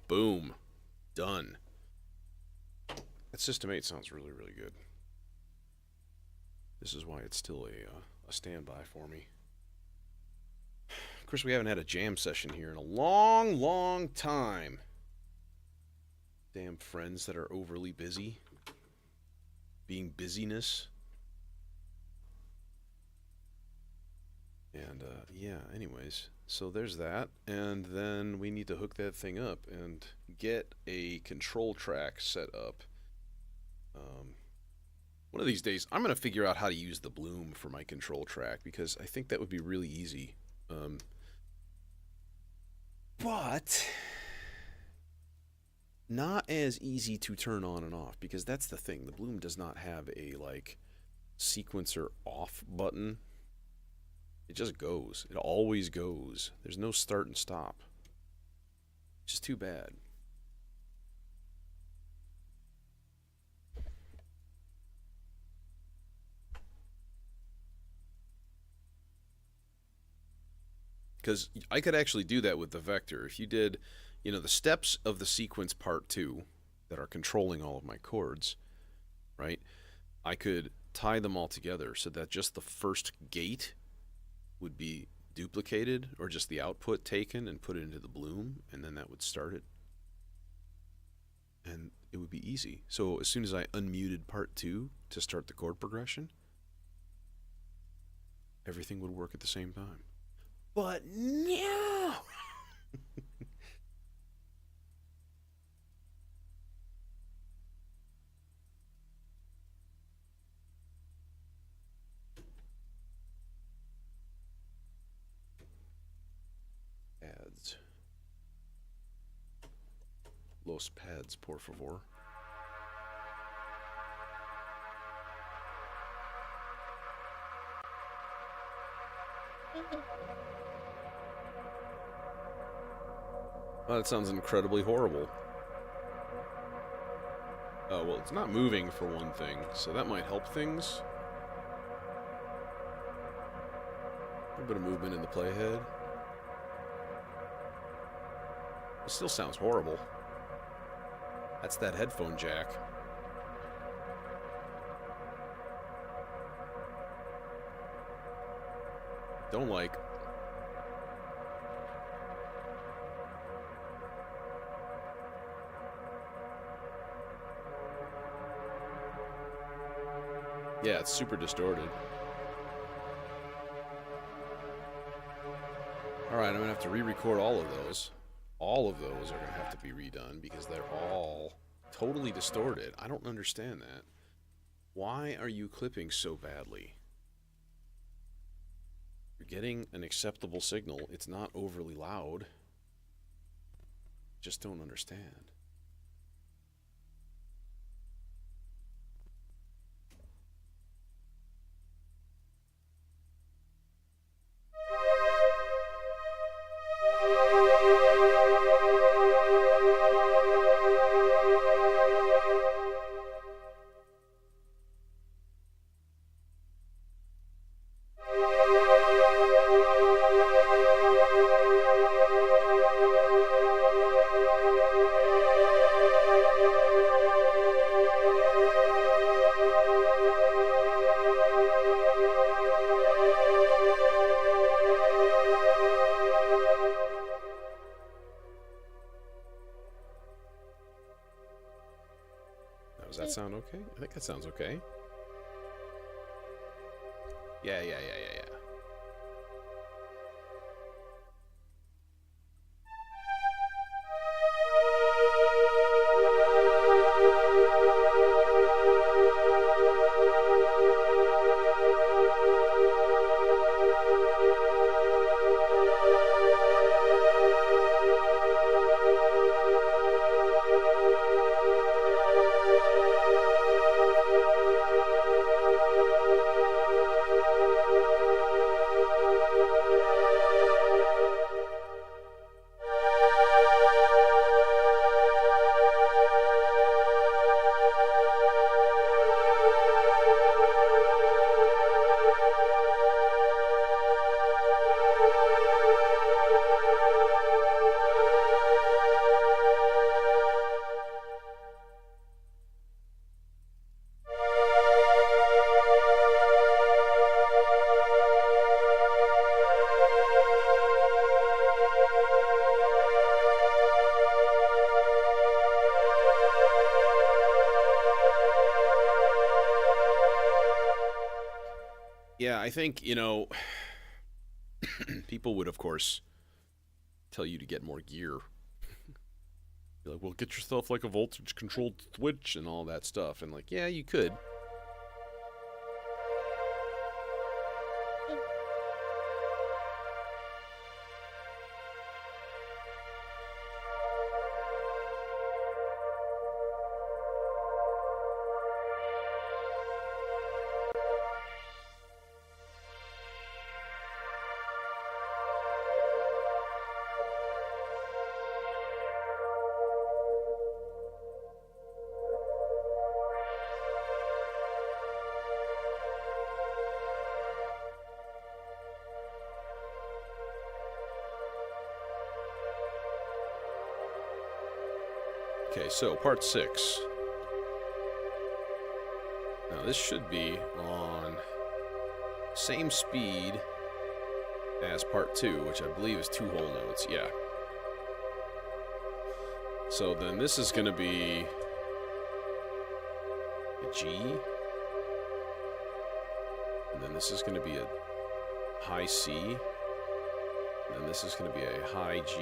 Boom. Done. That System 8 sounds really, really good. This is why it's still a standby for me. Of course, we haven't had a jam session here in a long, long time. Damn friends that are overly busy. Being busyness. And, yeah, anyways. So there's that. And then we need to hook that thing up and get a control track set up. One of these days, I'm going to figure out how to use the bloom for my control track because I think that would be really easy. But not as easy to turn on and off because that's the thing. The bloom does not have a like sequencer off button. It just goes. It always goes. There's no start and stop. It's just too bad. Because I could actually do that with the vector. If you did, you know, the steps of the sequence part 2 that are controlling all of my chords, right? I could tie them all together so that just the first gate would be duplicated, or just the output taken and put it into the bloom, and then that would start it. And it would be easy. So as soon as I unmuted part 2 to start the chord progression, everything would work at the same time. But no! Pads. Los pads, por favor. Oh, that sounds incredibly horrible. Oh, well, it's not moving for one thing, so that might help things. A bit of movement in the playhead. It still sounds horrible. That's that headphone jack. Don't like. Yeah, it's super distorted. Alright, I'm going to have to re-record all of those. All of those are going to have to be redone because they're all totally distorted. I don't understand that. Why are you clipping so badly? You're getting an acceptable signal. It's not overly loud. Just don't understand. Does that sound okay? I think that sounds okay. Yeah. Yeah, I think, you know, people would, of course, tell you to get more gear. Be like, well, get yourself like a voltage-controlled switch and all that stuff. And like, yeah, you could. Okay, so part 6. Now this should be on same speed as part 2, which I believe is 2 whole notes. Yeah. So then this is going to be a G. And then this is going to be a high C. And then this is going to be a high G.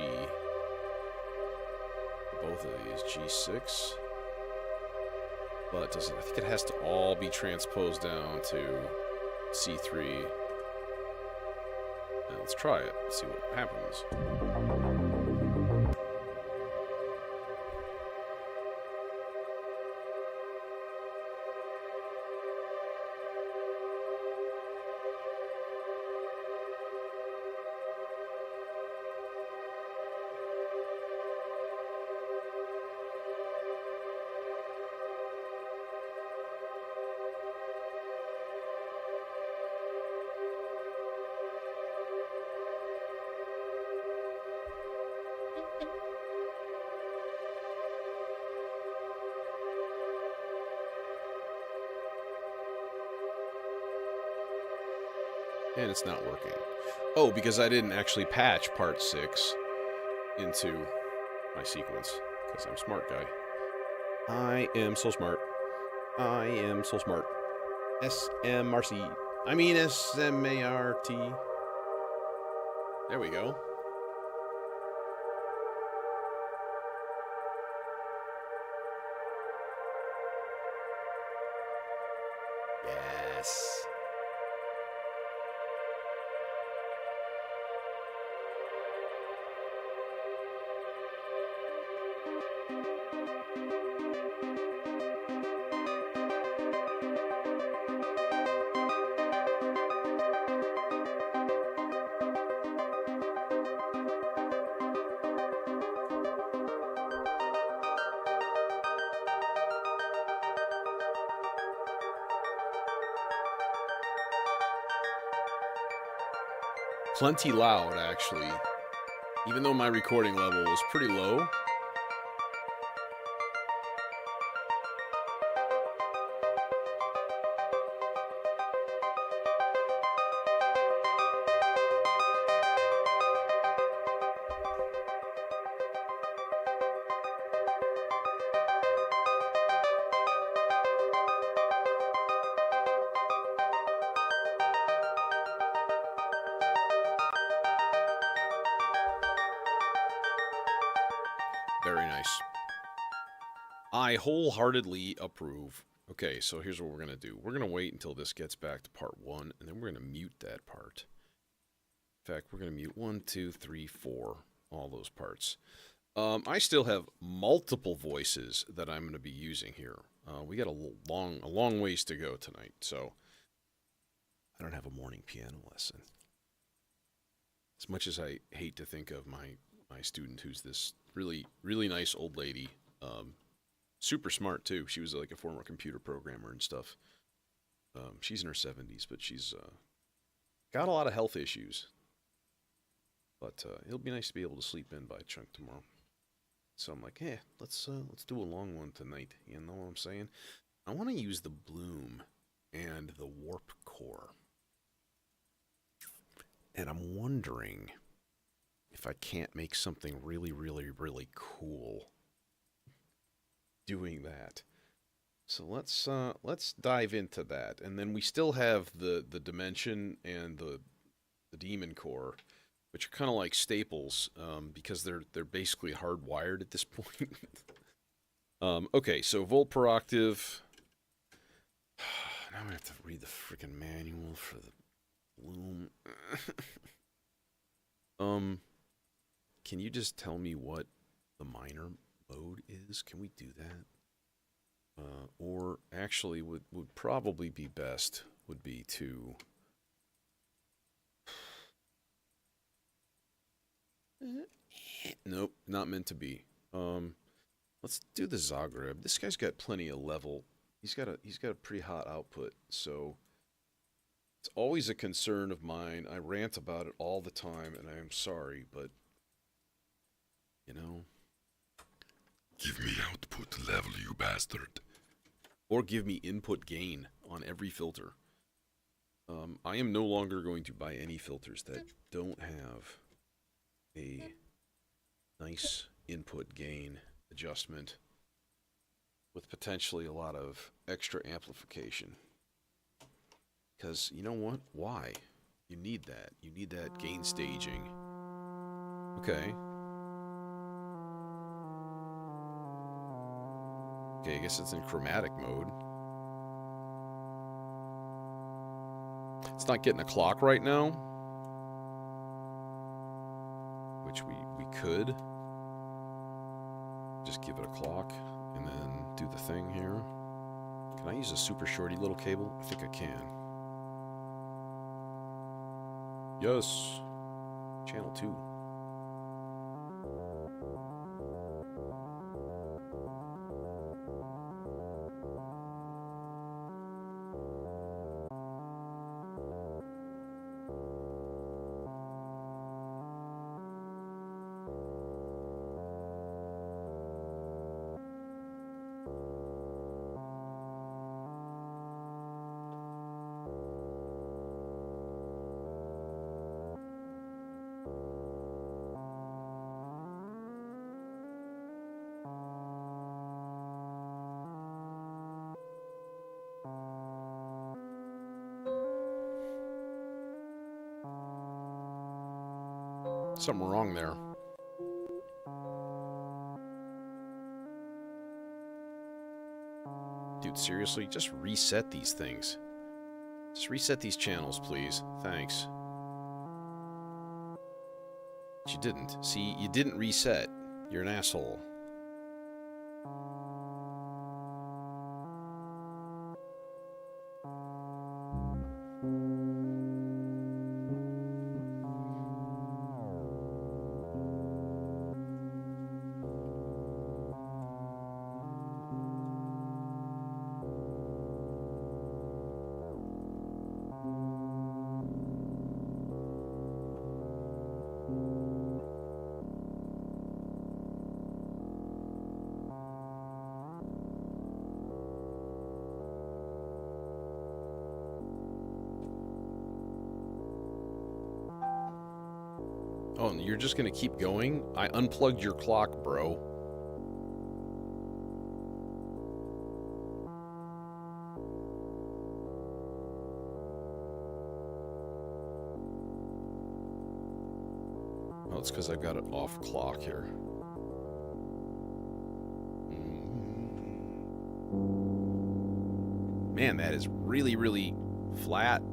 Both of these, G6. Well, it doesn't. I think it has to all be transposed down to C3. Now let's try it. See what happens. And it's not working. Oh, because I didn't actually patch part 6 into my sequence. Because I'm smart guy. I am so smart. I am so smart. S-M-R-C. I mean S-M-A-R-T. There we go. Yes. Plenty loud, actually. Even though my recording level was pretty low. Very nice. I wholeheartedly approve. Okay, so here's what we're going to do. We're going to wait until this gets back to part 1, and then we're going to mute that part. In fact, we're going to mute 1, 2, 3, 4, all those parts. I still have multiple voices that I'm going to be using here. We got a long ways to go tonight, so I don't have a morning piano lesson. As much as I hate to think of my student, who's this really nice old lady, super smart too. She was like a former computer programmer and stuff. She's in her 70s, but she's got a lot of health issues. But it'll be nice to be able to sleep in by a chunk tomorrow. So I'm like, hey, let's do a long one tonight. You know what I'm saying? I want to use the bloom and the warp core, and I'm wondering if I can't make something really cool doing that. So let's dive into that, and then we still have the dimension and the demon core, which are kind of like staples, because they're basically hardwired at this point. Okay, so volt per octave. Now I have to read the freaking manual for the bloom. Can you just tell me what the minor mode is? Can we do that? Or actually, would probably be best would be to nope, not meant to be. Let's do the Zagreb. This guy's got plenty of level. He's got a pretty hot output, so it's always a concern of mine. I rant about it all the time, and I am sorry, but you know, Give me output level, you bastard. Or give me input gain on every filter. I am no longer going to buy any filters that don't have a nice input gain adjustment with potentially a lot of extra amplification. Because, you know what? Why? You need that. You need that gain staging. Okay. Okay, I guess it's in chromatic mode. It's not getting a clock right now. Which we could. Just give it a clock and then do the thing here. Can I use a super shorty little cable? I think I can. Yes. Channel 2. Something wrong there. Dude, seriously? Just reset these things. Just reset these channels, please. Thanks. But you didn't. See, you didn't reset. You're an asshole. Oh, and you're just gonna keep going? I unplugged your clock, bro. Oh, it's because I've got it off clock here. Man, that is really, really flat.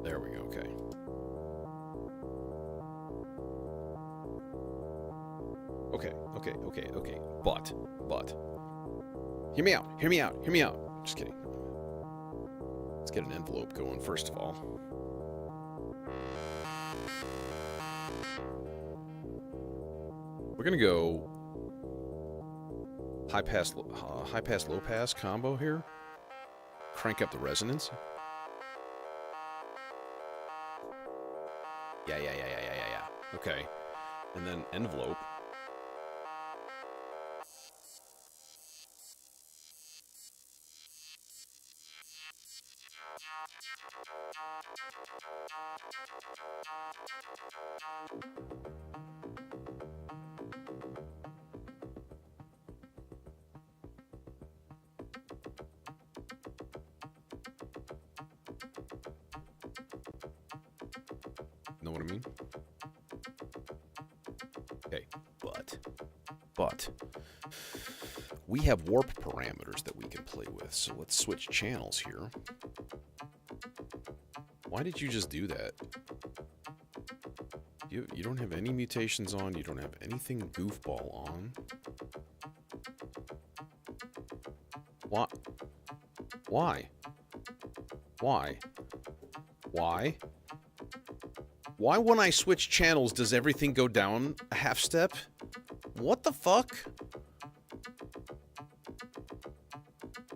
There we go, okay. Okay. But. Hear me out. Just kidding. Let's get an envelope going first of all. We're gonna go high pass, low pass combo here. Crank up the resonance. Yeah. Okay. And then envelope. what I mean? Okay, but we have warp parameters that we can play with, so let's switch channels here. Why did you just do that? You don't have any mutations on, you don't have anything goofball on. What? Why? Why? Why? Why when I switch channels does everything go down a half step? What the fuck?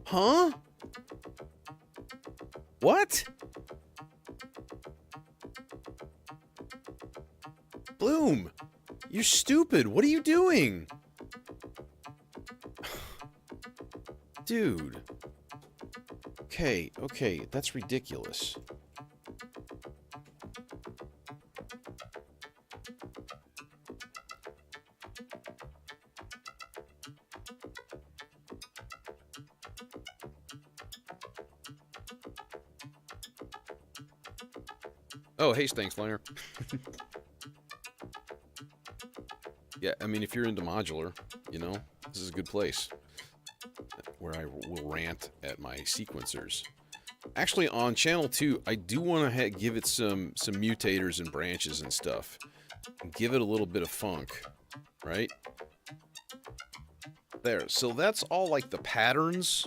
Huh? What? Bloom! You're stupid! What are you doing? Dude. Okay, that's ridiculous. Oh, hey, Stanks Liner. Yeah, I mean, if you're into modular, you know, this is a good place where I will rant at my sequencers. Actually, on channel 2, I do want to give it some mutators and branches and stuff. Give it a little bit of funk, right? There, so that's all like the patterns.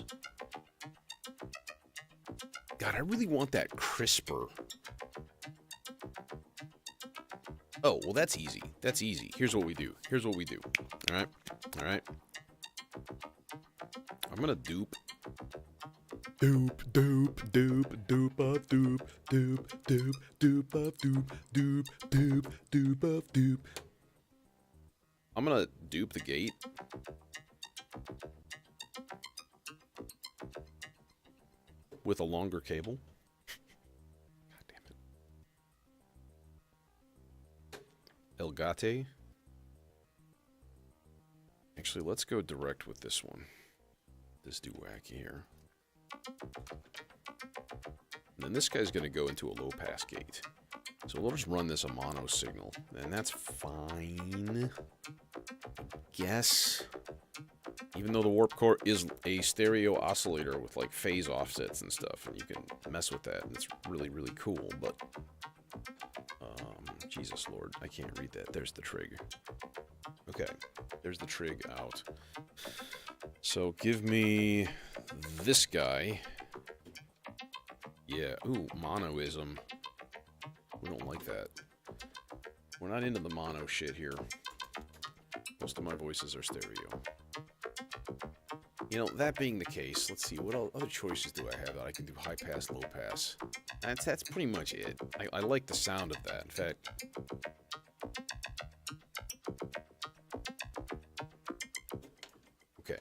God, I really want that crisper. Oh, well, that's easy. That's easy. Here's what we do. Here's what we do. All right? All right? I'm going to dupe. Doop, doop, doop, doop of doop, doop, doop, doop of doop, doop, doop, doop of doop. I'm going to dupe the gate. With a longer cable. Elgate. Actually, let's go direct with this one. This do-wacky here. And then this guy's going to go into a low-pass gate. So we'll just run this a mono signal. And that's fine. Guess. Even though the warp core is a stereo oscillator with like phase offsets and stuff. And you can mess with that. And it's really, really cool. But... Jesus Lord, I can't read that. There's the trig. Okay, there's the trig out. So give me this guy. Yeah, ooh, monoism. We don't like that. We're not into the mono shit here. Most of my voices are stereo. You know, that being the case, let's see, what other choices do I have that I can do high pass, low pass? That's pretty much it. I like the sound of that. In fact, okay.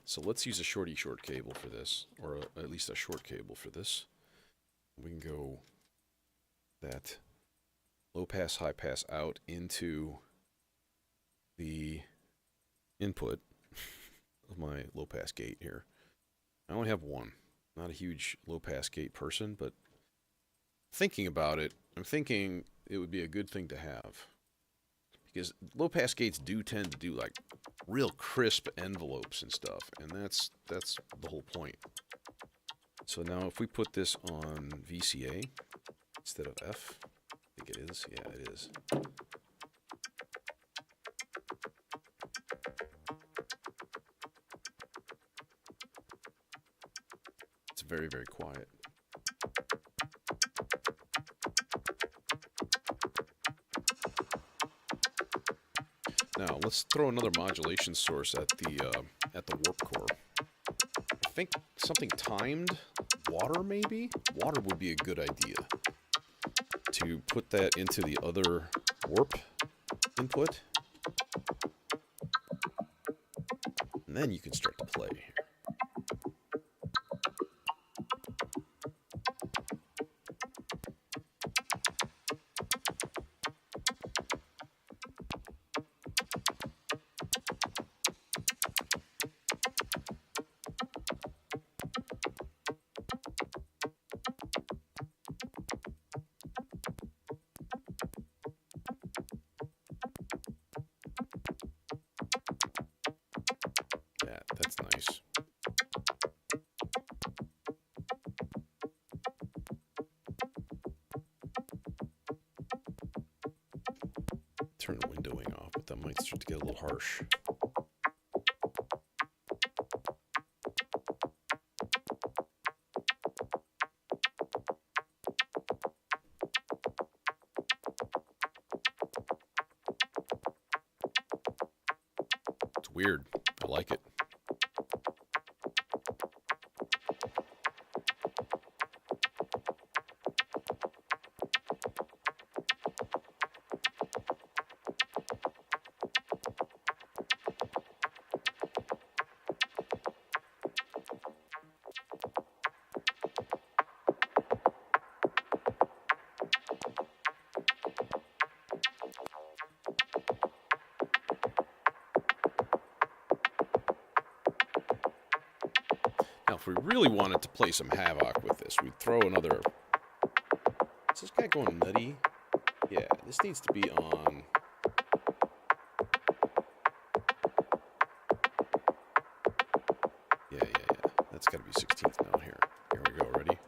So let's use a short cable for this, or at least a short cable for this. We can go that low pass, high pass out into the input of my low pass gate here. I only have one. Not a huge low pass gate person, but thinking about it, I'm thinking it would be a good thing to have. Because low pass gates do tend to do like real crisp envelopes and stuff, and that's the whole point. So now if we put this on VCA instead of F, I think it is. Yeah, it is. It's very, very quiet. Now let's throw another modulation source at the warp core. I think something timed, water maybe? Water would be a good idea. To put that into the other warp input. And then you can start to play. That's nice. Turn the windowing off, but that might start to get a little harsh. It's weird. I like it. Now, if we really wanted to play some havoc with this, we'd throw another... Is this guy going nutty? Yeah, this needs to be on... Yeah. That's got to be 16th now. Here we go. Ready?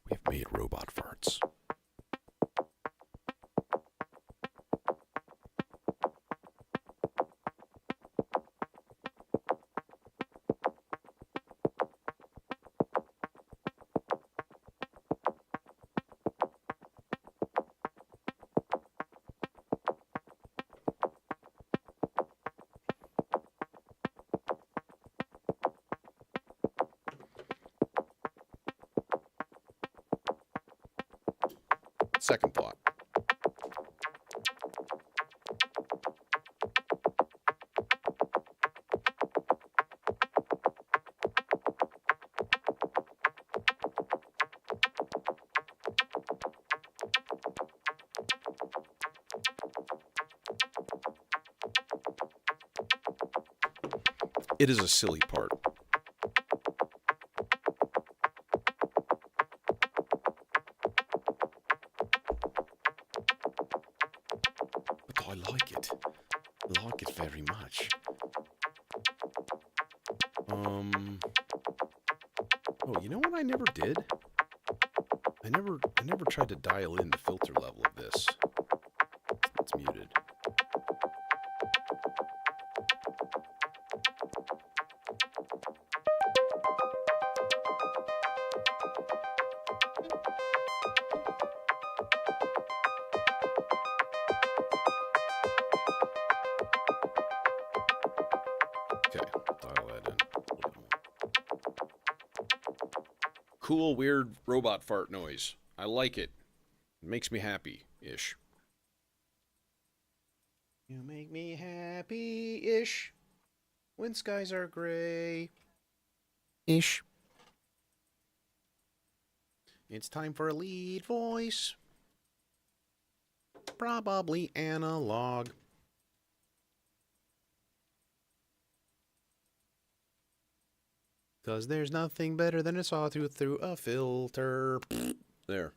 We've made robot farts. Second thought. It is a silly part. But I like it. I like it very much. Oh, you know what I never did? I never tried to dial in the filter level of this. It's muted. Okay, dial that in a little bit more. Cool, weird robot fart noise. I like it. It makes me happy-ish. You make me happy-ish when skies are gray. Ish. It's time for a lead voice. Probably analog. Cause there's nothing better than a sawtooth through a filter. There.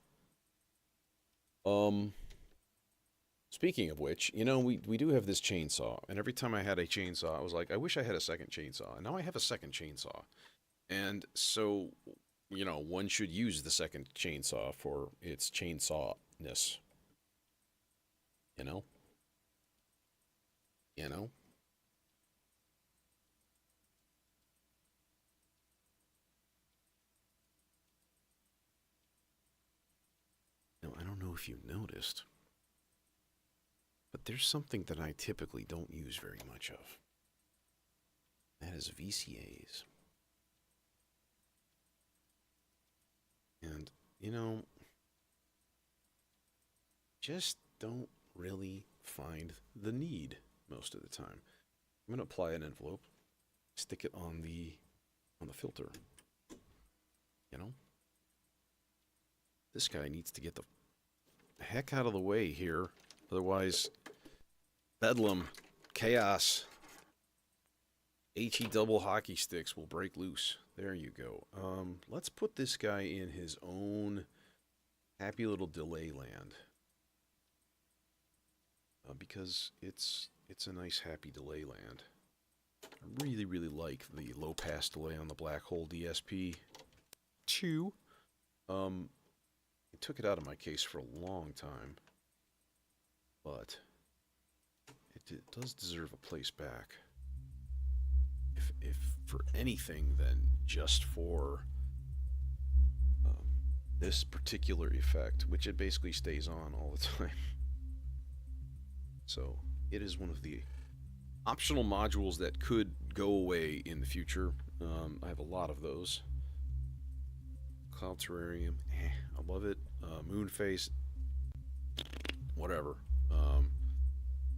Speaking of which, you know, we do have this chainsaw, and every time I had a chainsaw, I was like, I wish I had a second chainsaw. And now I have a second chainsaw. And so, you know, one should use the second chainsaw for its chainsawness. You know? You know? Now, I don't know if you noticed, but there's something that I typically don't use very much of. That is VCAs. And, you know, just don't really find the need most of the time. I'm going to apply an envelope, stick it on the filter. You know? This guy needs to get the heck out of the way here. Otherwise, bedlam, chaos, HE double hockey sticks will break loose. There you go. Let's put this guy in his own happy little delay land. Because it's a nice happy delay land. I really, really like the low pass delay on the black hole DSP 2. I took it out of my case for a long time, but it does deserve a place back. If for anything, then just for this particular effect, which it basically stays on all the time. So it is one of the optional modules that could go away in the future. I have a lot of those. Cloud Terrarium, I love it. Moonface, whatever.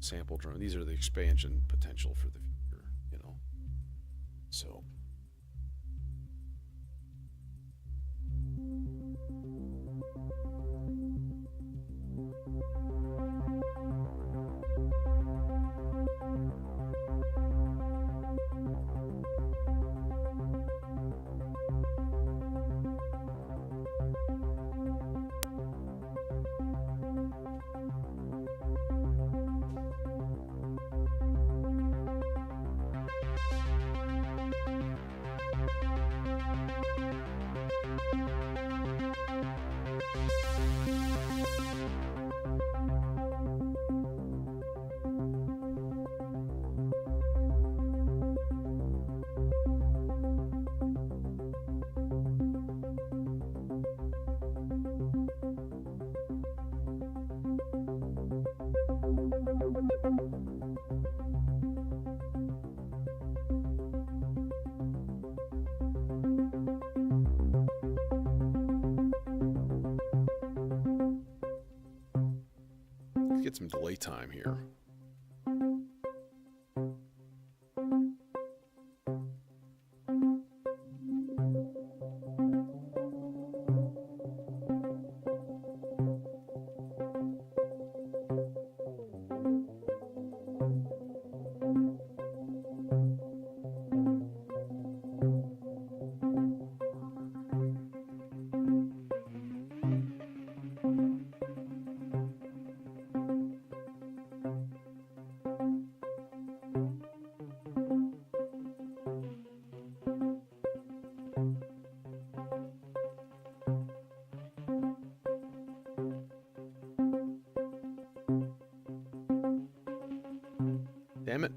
Sample drone. These are the expansion potential for the future, you know. So. Get some delay time here. Damn it.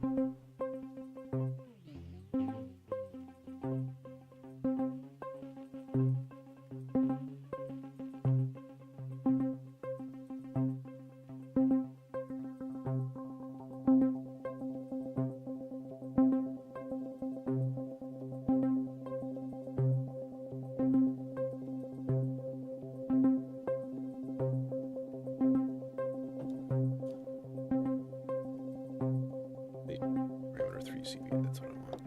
Parameter 3 CV, that's what I want.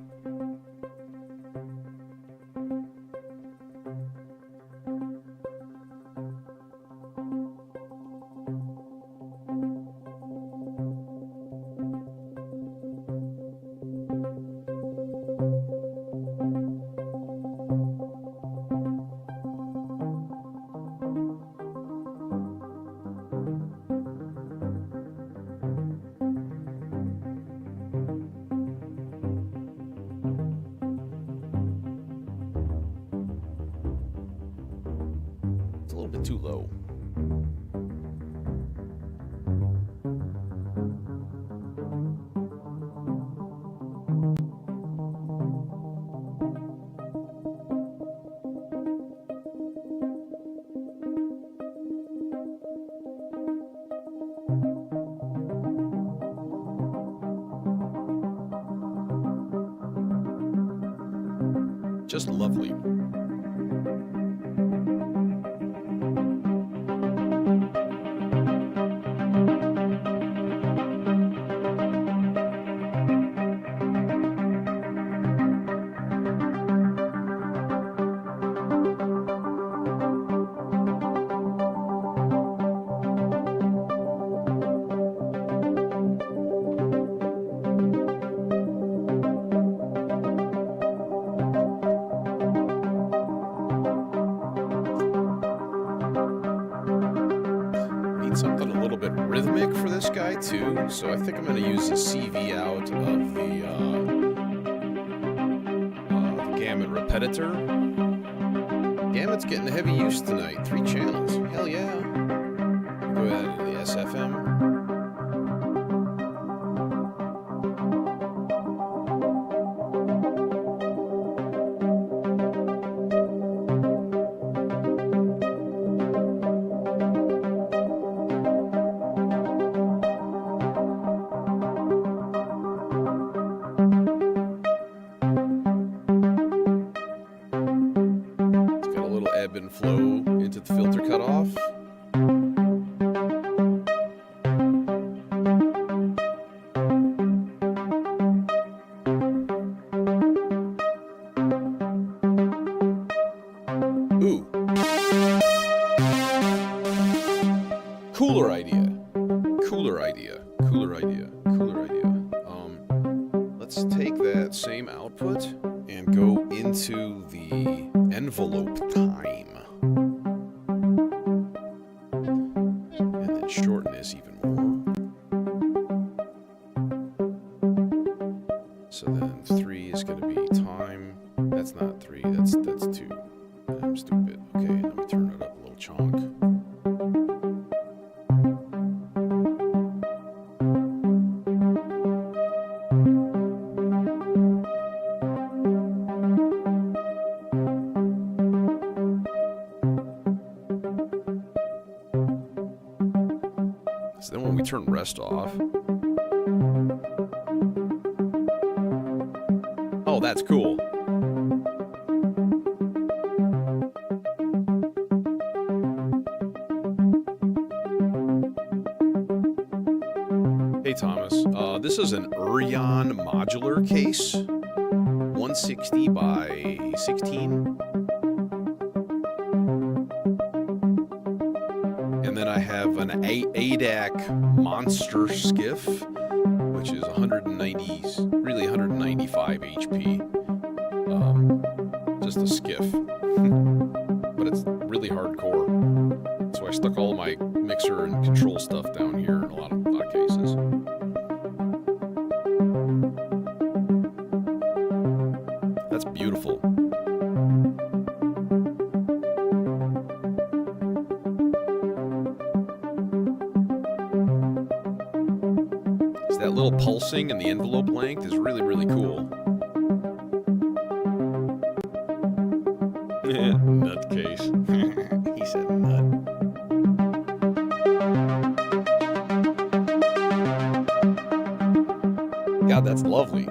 It's a little bit too low. Just lovely. need something a little bit rhythmic for this guy too, so I think I'm going to use the CV out of the gamut repetitor. Gamut's getting heavy use tonight. 3 channels. Hell yeah. Go ahead to the SFM. Flow into the filter cutoff. Ooh. Cooler idea. Cooler idea. Cooler idea. Cooler idea. Let's take that same output and go into the envelope time. Shorten this even more. So then 3 is going to be time. That's not 3, that's 2. I'm stupid. Okay, let me turn it up a little chunk. So then when we turn rest off... Oh, that's cool. Hey, Thomas. This is an Urion modular case. 160 by 16. And then I have an ADAC monster skiff, which is 195 HP. Just a skiff. But it's really hardcore. So I stuck all my mixer and control stuff down here in a lot of cases. That's beautiful. That little pulsing and the envelope length is really, really cool. Nutcase. He said nut. God, that's lovely.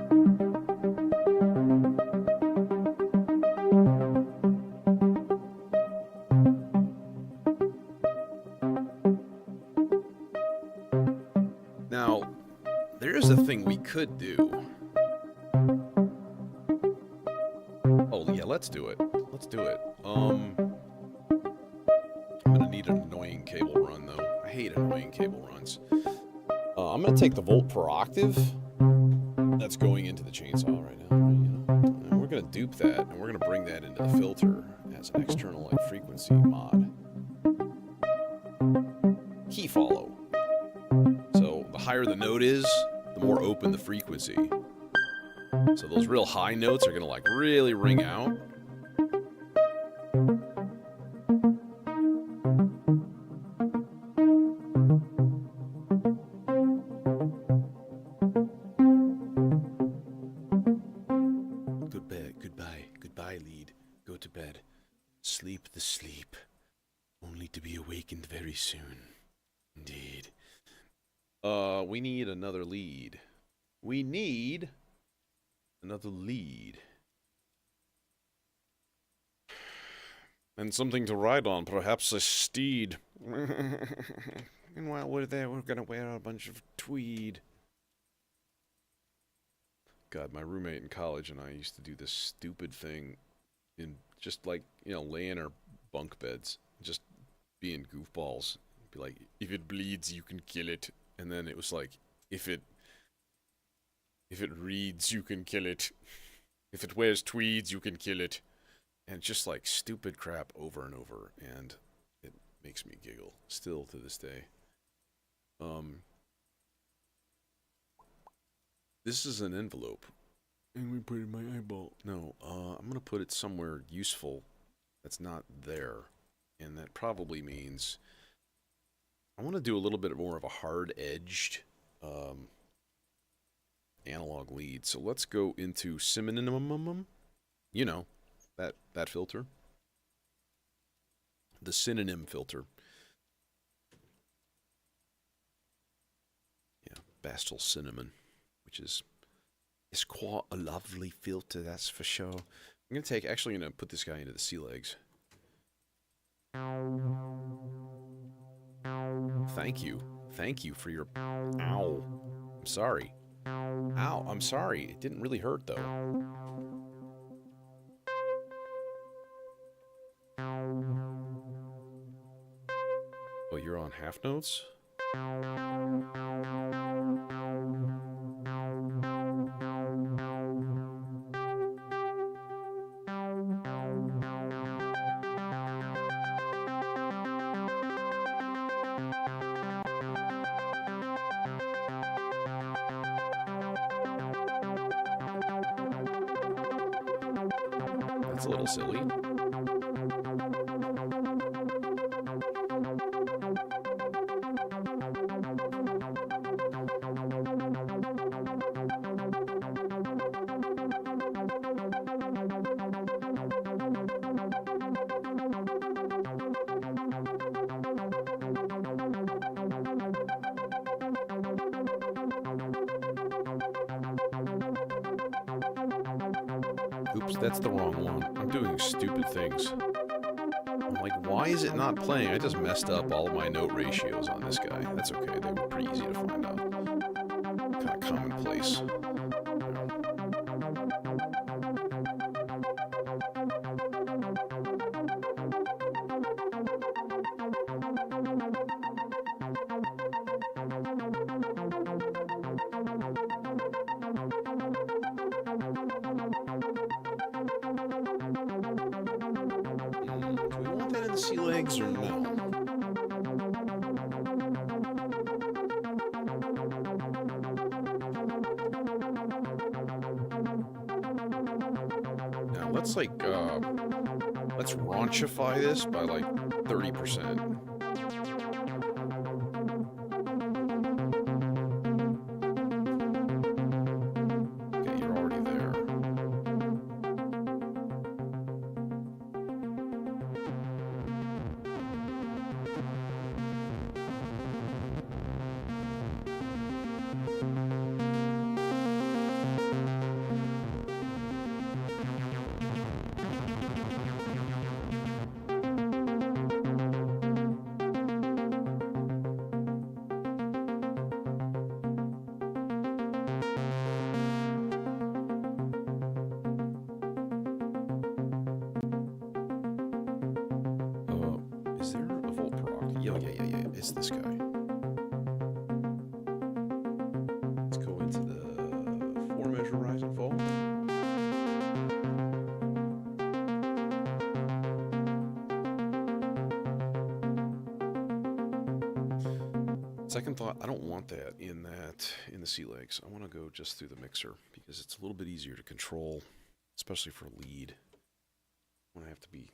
Now, there is a thing we could do. Oh, yeah, let's do it. Let's do it. I'm gonna need an annoying cable run, though. I hate annoying cable runs. I'm gonna take the volt per octave that's going into the chainsaw right now, and we're gonna dupe that, and we're gonna bring that into the filter as an external like frequency mod. Key follow. So the higher the note is, the more open the frequency. So those real high notes are gonna like really ring out. Goodbye, lead. Go to bed. Sleep the sleep, only to be awakened very soon. Indeed. We need another lead. We need another lead. And something to ride on, perhaps a steed. And while we're there, we're gonna wear a bunch of tweed. God, my roommate in college and I used to do this stupid thing in just like, lay in our bunk beds, just being goofballs. Be like, if it bleeds, you can kill it. And then it was like, if it reads, you can kill it. If it wears tweeds, you can kill it. And just like stupid crap over and over. And it makes me giggle, still to this day. This is an envelope. And we put it in my eyeball. No, I'm gonna put it somewhere useful that's not there. And that probably means I want to do a little bit more of a hard-edged analog lead. So let's go into synonym. You know, that filter. The synonym filter. Yeah, Bastel Cinnamon, which is quite a lovely filter, that's for sure. I'm gonna put this guy into the sea legs. Thank you for your ow. I'm sorry. Ow, I'm sorry. It didn't really hurt though. Oh, you're on half notes? That's a little silly. Oops, that's the wrong one. I'm doing stupid things. I'm like, why is it not playing? I just messed up all of my note ratios on this guy. That's okay, they were pretty easy to find out. Kind of commonplace. Do we want that in the sea legs or no? Now let's let's raunchify this by like 30%. Okay, you're already there. Is there a volt proc? Yeah. It's this guy. Let's go into the 4-measure rise and fall. Second thought, I don't want that in the sea legs. I want to go just through the mixer because it's a little bit easier to control, especially for lead. When I have to be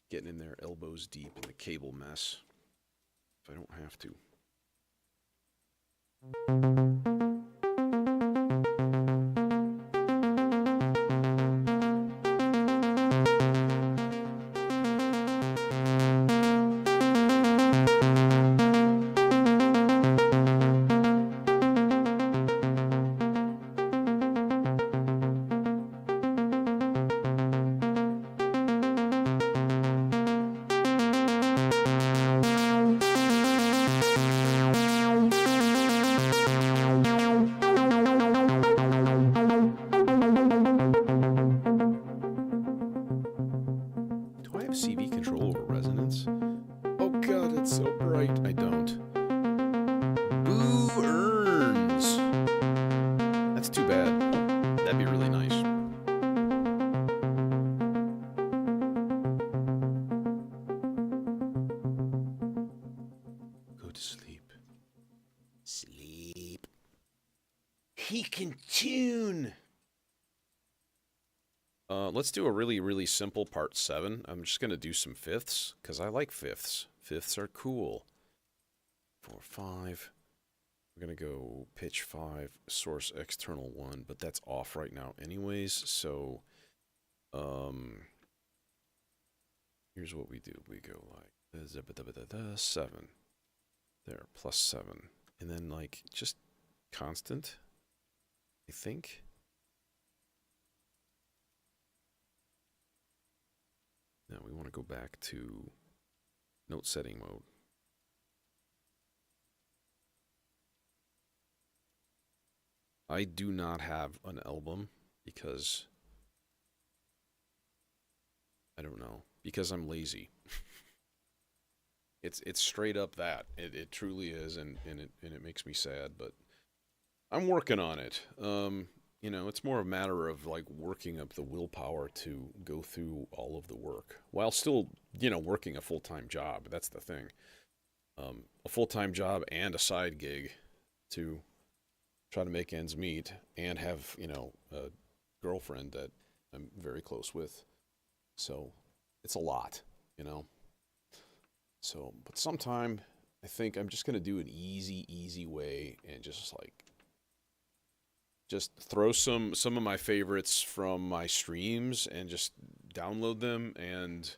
getting in there elbows deep in the cable mess. If I don't have to. CV control over resonance? Oh god, it's so bright. I don't. Boo earns. That's too bad. That'd be really nice. Go to sleep. he can tune. Let's do a really, really simple part 7. I'm just going to do some fifths, because I like fifths. Fifths are cool. 4, 5. We're going to go pitch 5, source external 1, but that's off right now anyways, so here's what we do. We go like 7. There, plus 7. And then like just constant, I think. Now we want to go back to note setting mode. I do not have an album because I don't know, because I'm lazy. It's straight up that. It truly is, and it makes me sad, but I'm working on it. You know, it's more a matter of like working up the willpower to go through all of the work while still, you know, working a full-time job. That's the thing. A full-time job and a side gig to try to make ends meet and have, you know, a girlfriend that I'm very close with. So it's a lot, you know. So, but sometime I think I'm just going to do an easy way and just like throw some of my favorites from my streams and just download them and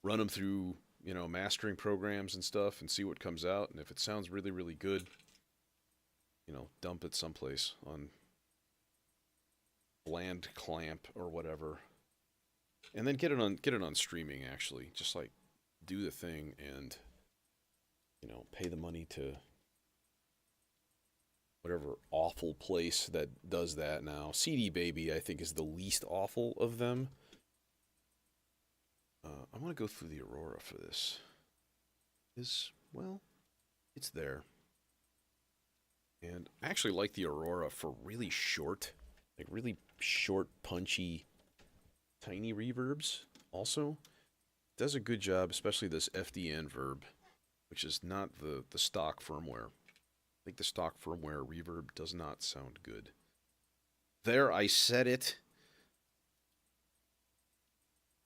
run them through, you know, mastering programs and stuff and see what comes out. And if it sounds really, really good, you know, dump it someplace on Bland Clamp or whatever. And then get it on streaming, actually. Just like do the thing and, you know, pay the money to whatever awful place that does that now. CD Baby, I think, is the least awful of them. I want to go through the Aurora for this. Well, it's there. And I actually like the Aurora for really short, punchy, tiny reverbs also. It does a good job, especially this FDN verb, which is not the stock firmware. I think the stock firmware reverb does not sound good. There, I said it.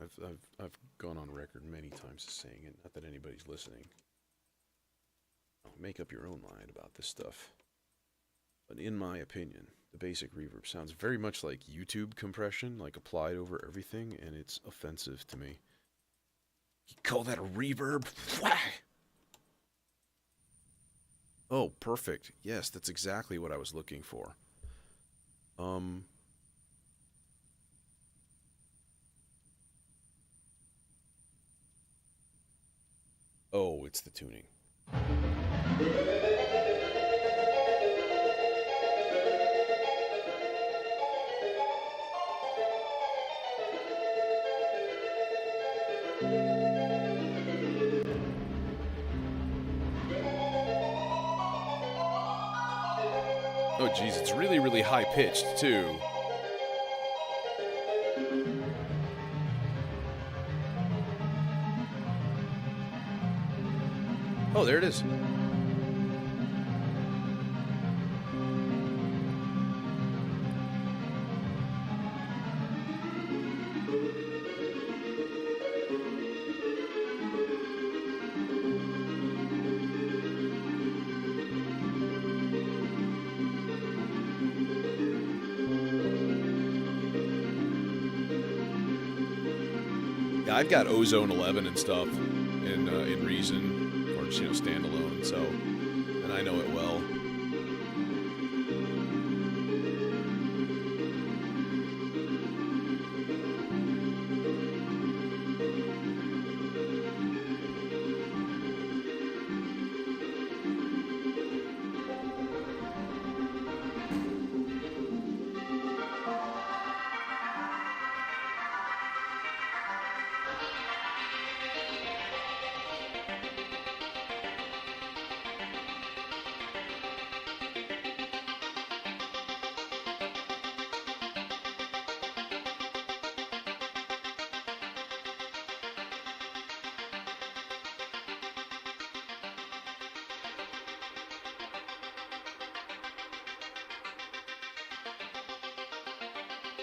I've gone on record many times as saying it. Not that anybody's listening. Make up your own mind about this stuff. But in my opinion, the basic reverb sounds very much like YouTube compression, like applied over everything, and it's offensive to me. You call that a reverb? Why? Oh, perfect. Yes, that's exactly what I was looking for. Oh, it's the tuning. Oh, geez, it's really, really high-pitched, too. Oh, there it is. Yeah, I've got Ozone 11 and stuff in Reason, or just, you know, standalone, so, and I know it well.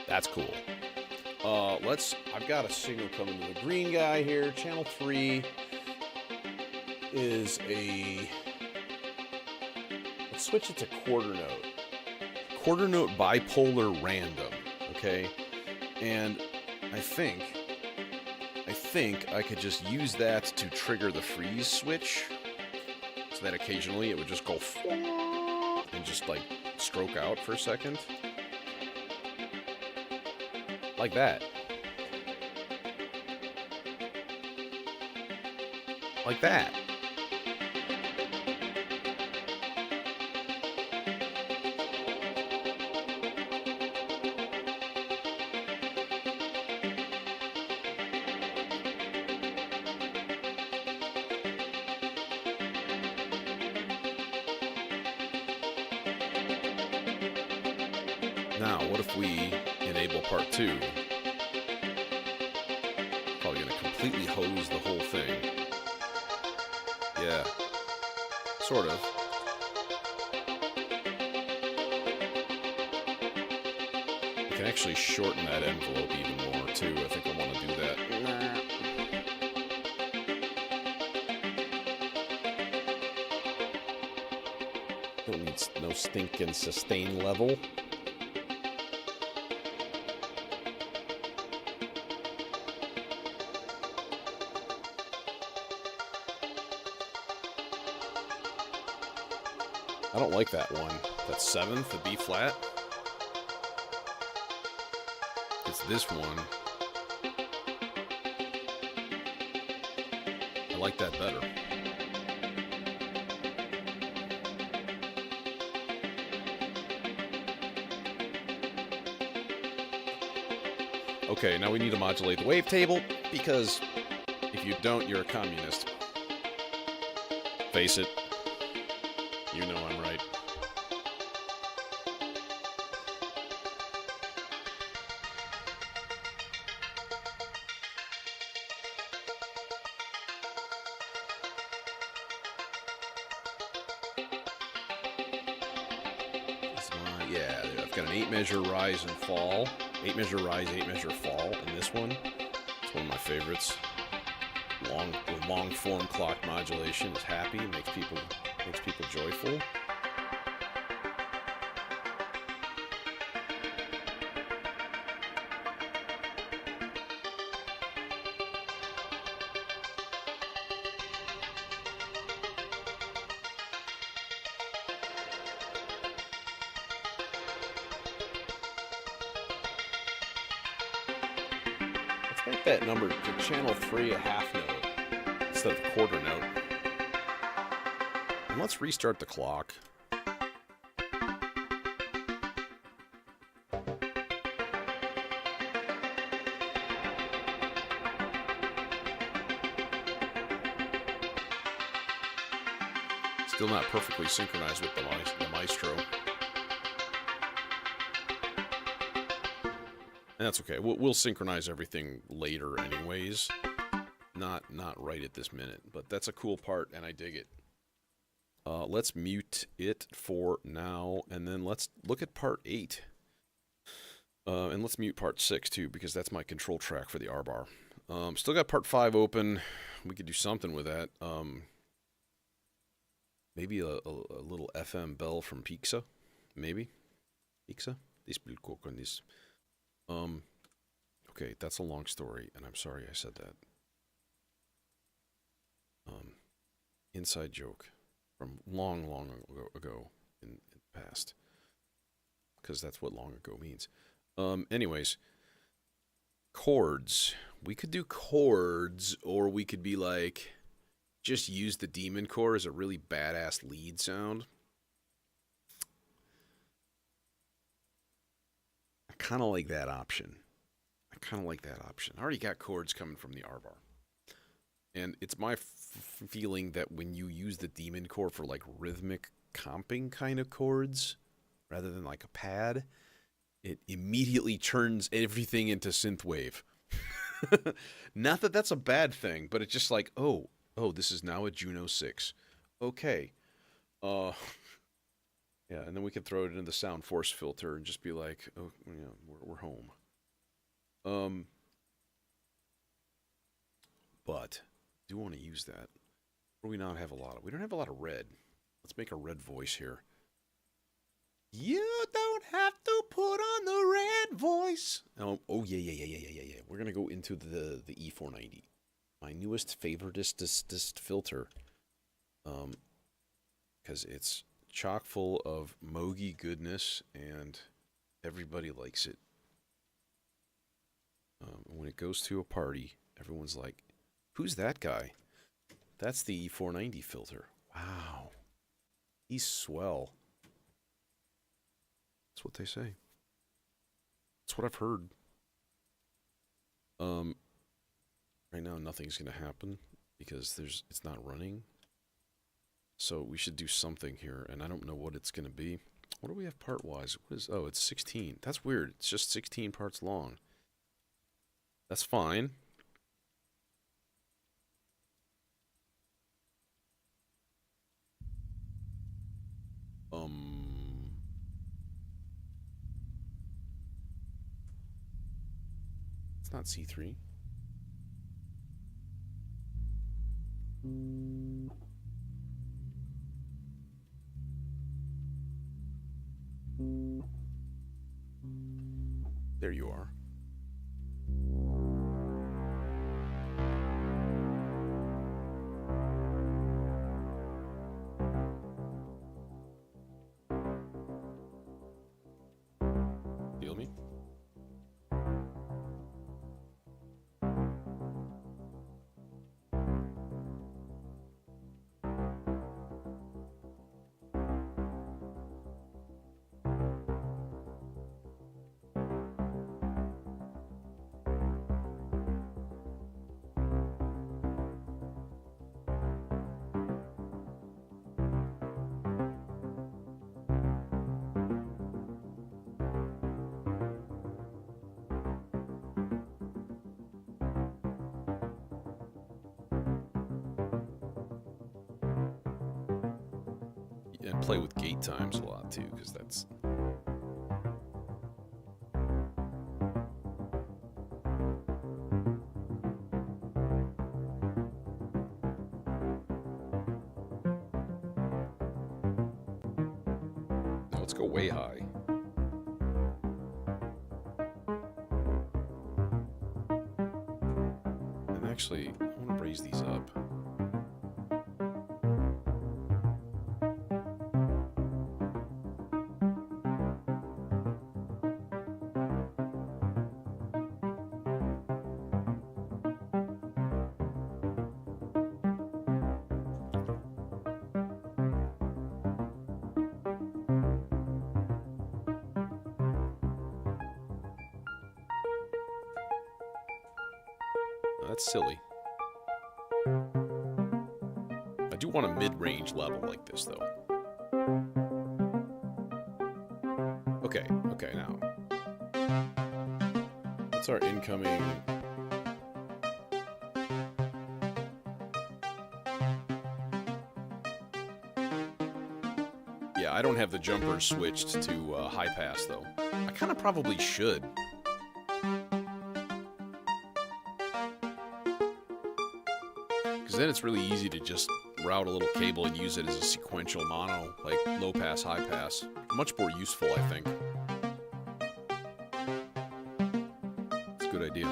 That's cool. I've got a signal coming to the green guy here. Channel 3 is let's switch it to quarter note. Quarter note bipolar random, okay? And I think I could just use that to trigger the freeze switch, so that occasionally it would just go and just like stroke out for a second. Like that. Like that. Now, what if we enable part 2? Probably going to completely hose the whole thing. Yeah. Sort of. We can actually shorten that envelope even more, too. I think I want to do that. Don't need no stinking sustain level. I don't like that one. That 7th, the B flat. It's this one. I like that better. Okay, now we need to modulate the wavetable, because if you don't, you're a communist. Face it. You know I'm right. Yeah, I've got an 8-measure rise and fall. 8-measure rise, 8-measure fall, and this one, it's one of my favorites. The long form clock modulation is happy, makes people joyful. Let's make that number for channel 3 a half note instead of quarter note. And let's restart the clock. Still not perfectly synchronized with the maestro. And that's okay. We'll synchronize everything later anyways. Not right at this minute, but that's a cool part, and I dig it. Let's mute it for now, and then let's look at part 8. And let's mute part 6 too, because that's my control track for the R-bar. Still got part 5 open. We could do something with that. Maybe a little FM bell from Pixa, maybe. Pixa? This blir cool on this. Okay, that's a long story, and I'm sorry I said that. Inside joke from long ago in the past, because that's what long ago means. Anyways, chords. We could do chords, or we could be like, just use the demon core as a really badass lead sound. I kind of like that option. I already got chords coming from the R-bar. And it's my feeling that when you use the demon core for like rhythmic comping kind of chords, rather than like a pad, it immediately turns everything into synthwave. Not that that's a bad thing, but it's just like, oh, this is now a Juno 6. Okay. Yeah, and then we can throw it into the sound force filter and just be like, oh, you know, we're home. But I do want to use that. What do we not have a lot of? We don't have a lot of red. Let's make a red voice here. You don't have to put on the red voice. Oh yeah. We're gonna go into the E490, my newest favoritist filter, because it's chock full of mogi goodness and everybody likes it. When it goes to a party, everyone's like, "Who's that guy?" That's the E490 filter. Wow, he's swell. That's what they say. That's what I've heard. Right now nothing's gonna happen because it's not running. So we should do something here, and I don't know what it's gonna be. What do we have part-wise? What is? Oh, it's 16. That's weird. It's just 16 parts long. That's fine. It's not C3. There you are. Feel me? And play with gate times a lot too, because that's... Now let's go way high. And actually, I want to raise these up. That's silly. I do want a mid-range level like this, though. Okay, now. What's our incoming... Yeah, I don't have the jumper switched to high pass, though. I kind of probably should. Then it's really easy to just route a little cable and use it as a sequential mono, like low pass, high pass. Much more useful, I think. It's a good idea.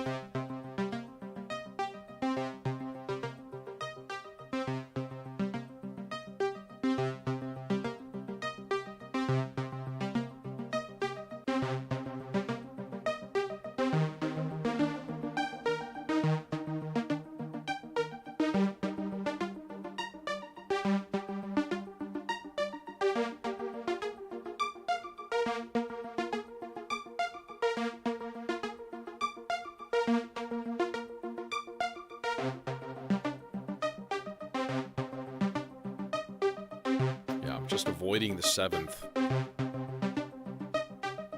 Just avoiding the 7th.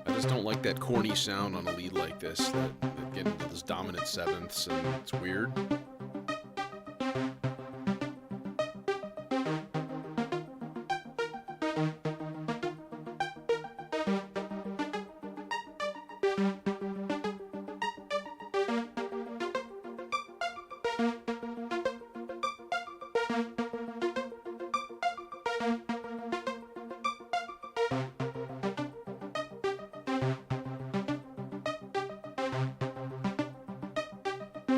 I just don't like that corny sound on a lead like this, that get into those dominant 7ths, and it's weird.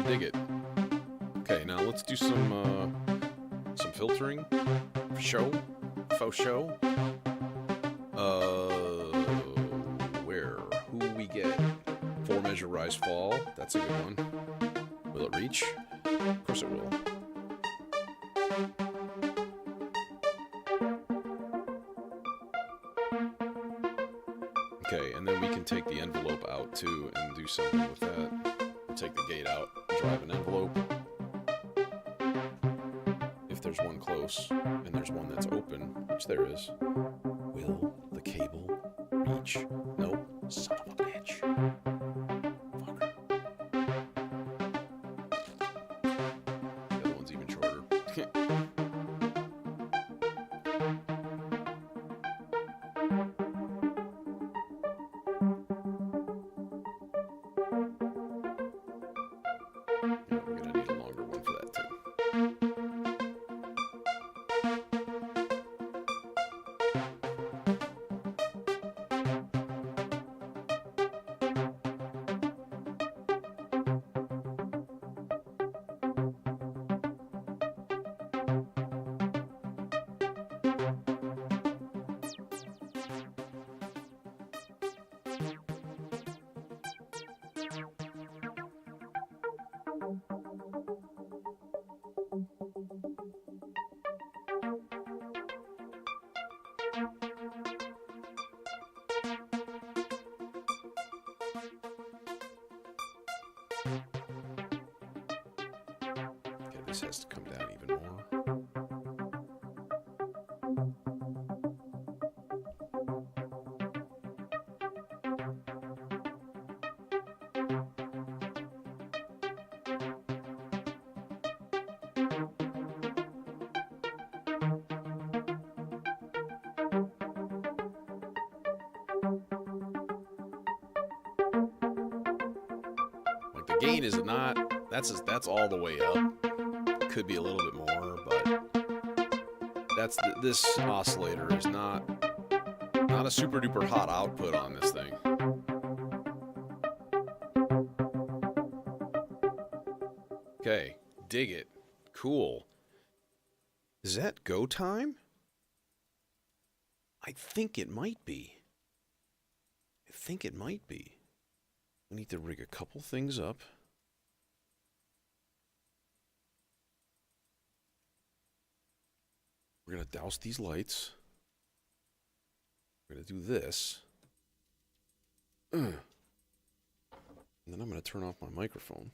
Dig it. Okay, now let's do some filtering. Show. Faux show. Where? Who we get? 4 measure rise fall. That's a good one. Will it reach? Of course it will. Okay, and then we can take the envelope out too and do something with that. We'll take the gate out, drive an envelope. If there's one close, and there's one that's open, which there is. Will the cable reach? Nope. Son of a bitch. Fucker. The other one's even shorter. Yeah, we're gonna need a longer one for that too. Okay, this has to come down even more. Like the gain is not. That's all the way up. Could be a little bit more, but this oscillator is not a super duper hot output on this thing. Okay, dig it. Cool. Is that go time? I think it might be. We need to rig a couple things up. We're going to douse these lights. We're going to do this. And then I'm going to turn off my microphone.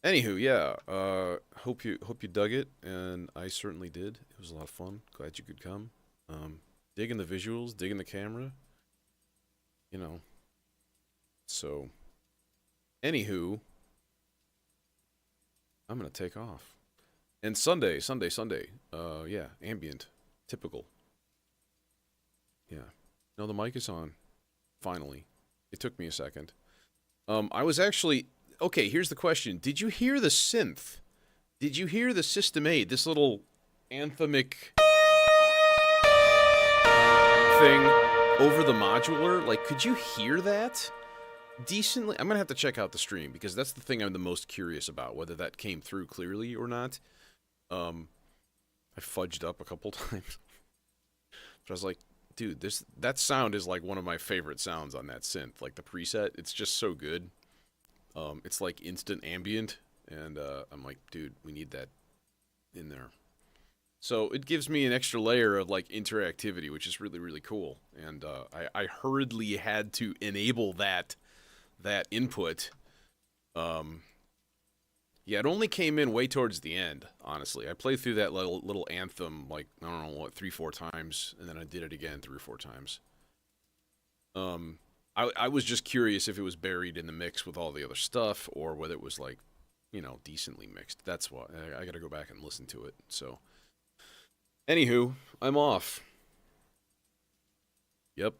Anywho, yeah. Hope you dug it, and I certainly did. It was a lot of fun. Glad you could come. Digging the visuals, digging the camera. You know. So, anywho, I'm gonna take off. And Sunday. Yeah, ambient, typical. Yeah. No, the mic is on. Finally, it took me a second. I was actually okay. Here's the question: did you hear the synth? Did you hear the System 8? This little anthemic thing over the modular? Like, could you hear that decently? I'm gonna have to check out the stream because that's the thing I'm the most curious about, whether that came through clearly or not. I fudged up a couple times, but I was like, dude, that sound is like one of my favorite sounds on that synth. Like the preset, it's just so good. It's like instant ambient, and I'm like, dude, we need that in there. So it gives me an extra layer of like interactivity, which is really really cool. And I hurriedly had to enable that input. Yeah, it only came in way towards the end. Honestly, I played through that little anthem like I don't know what 3-4 times, and then I did it again 3 or 4 times. I was just curious if it was buried in the mix with all the other stuff, or whether it was like, decently mixed. That's why I got to go back and listen to it. So, anywho, I'm off. Yep.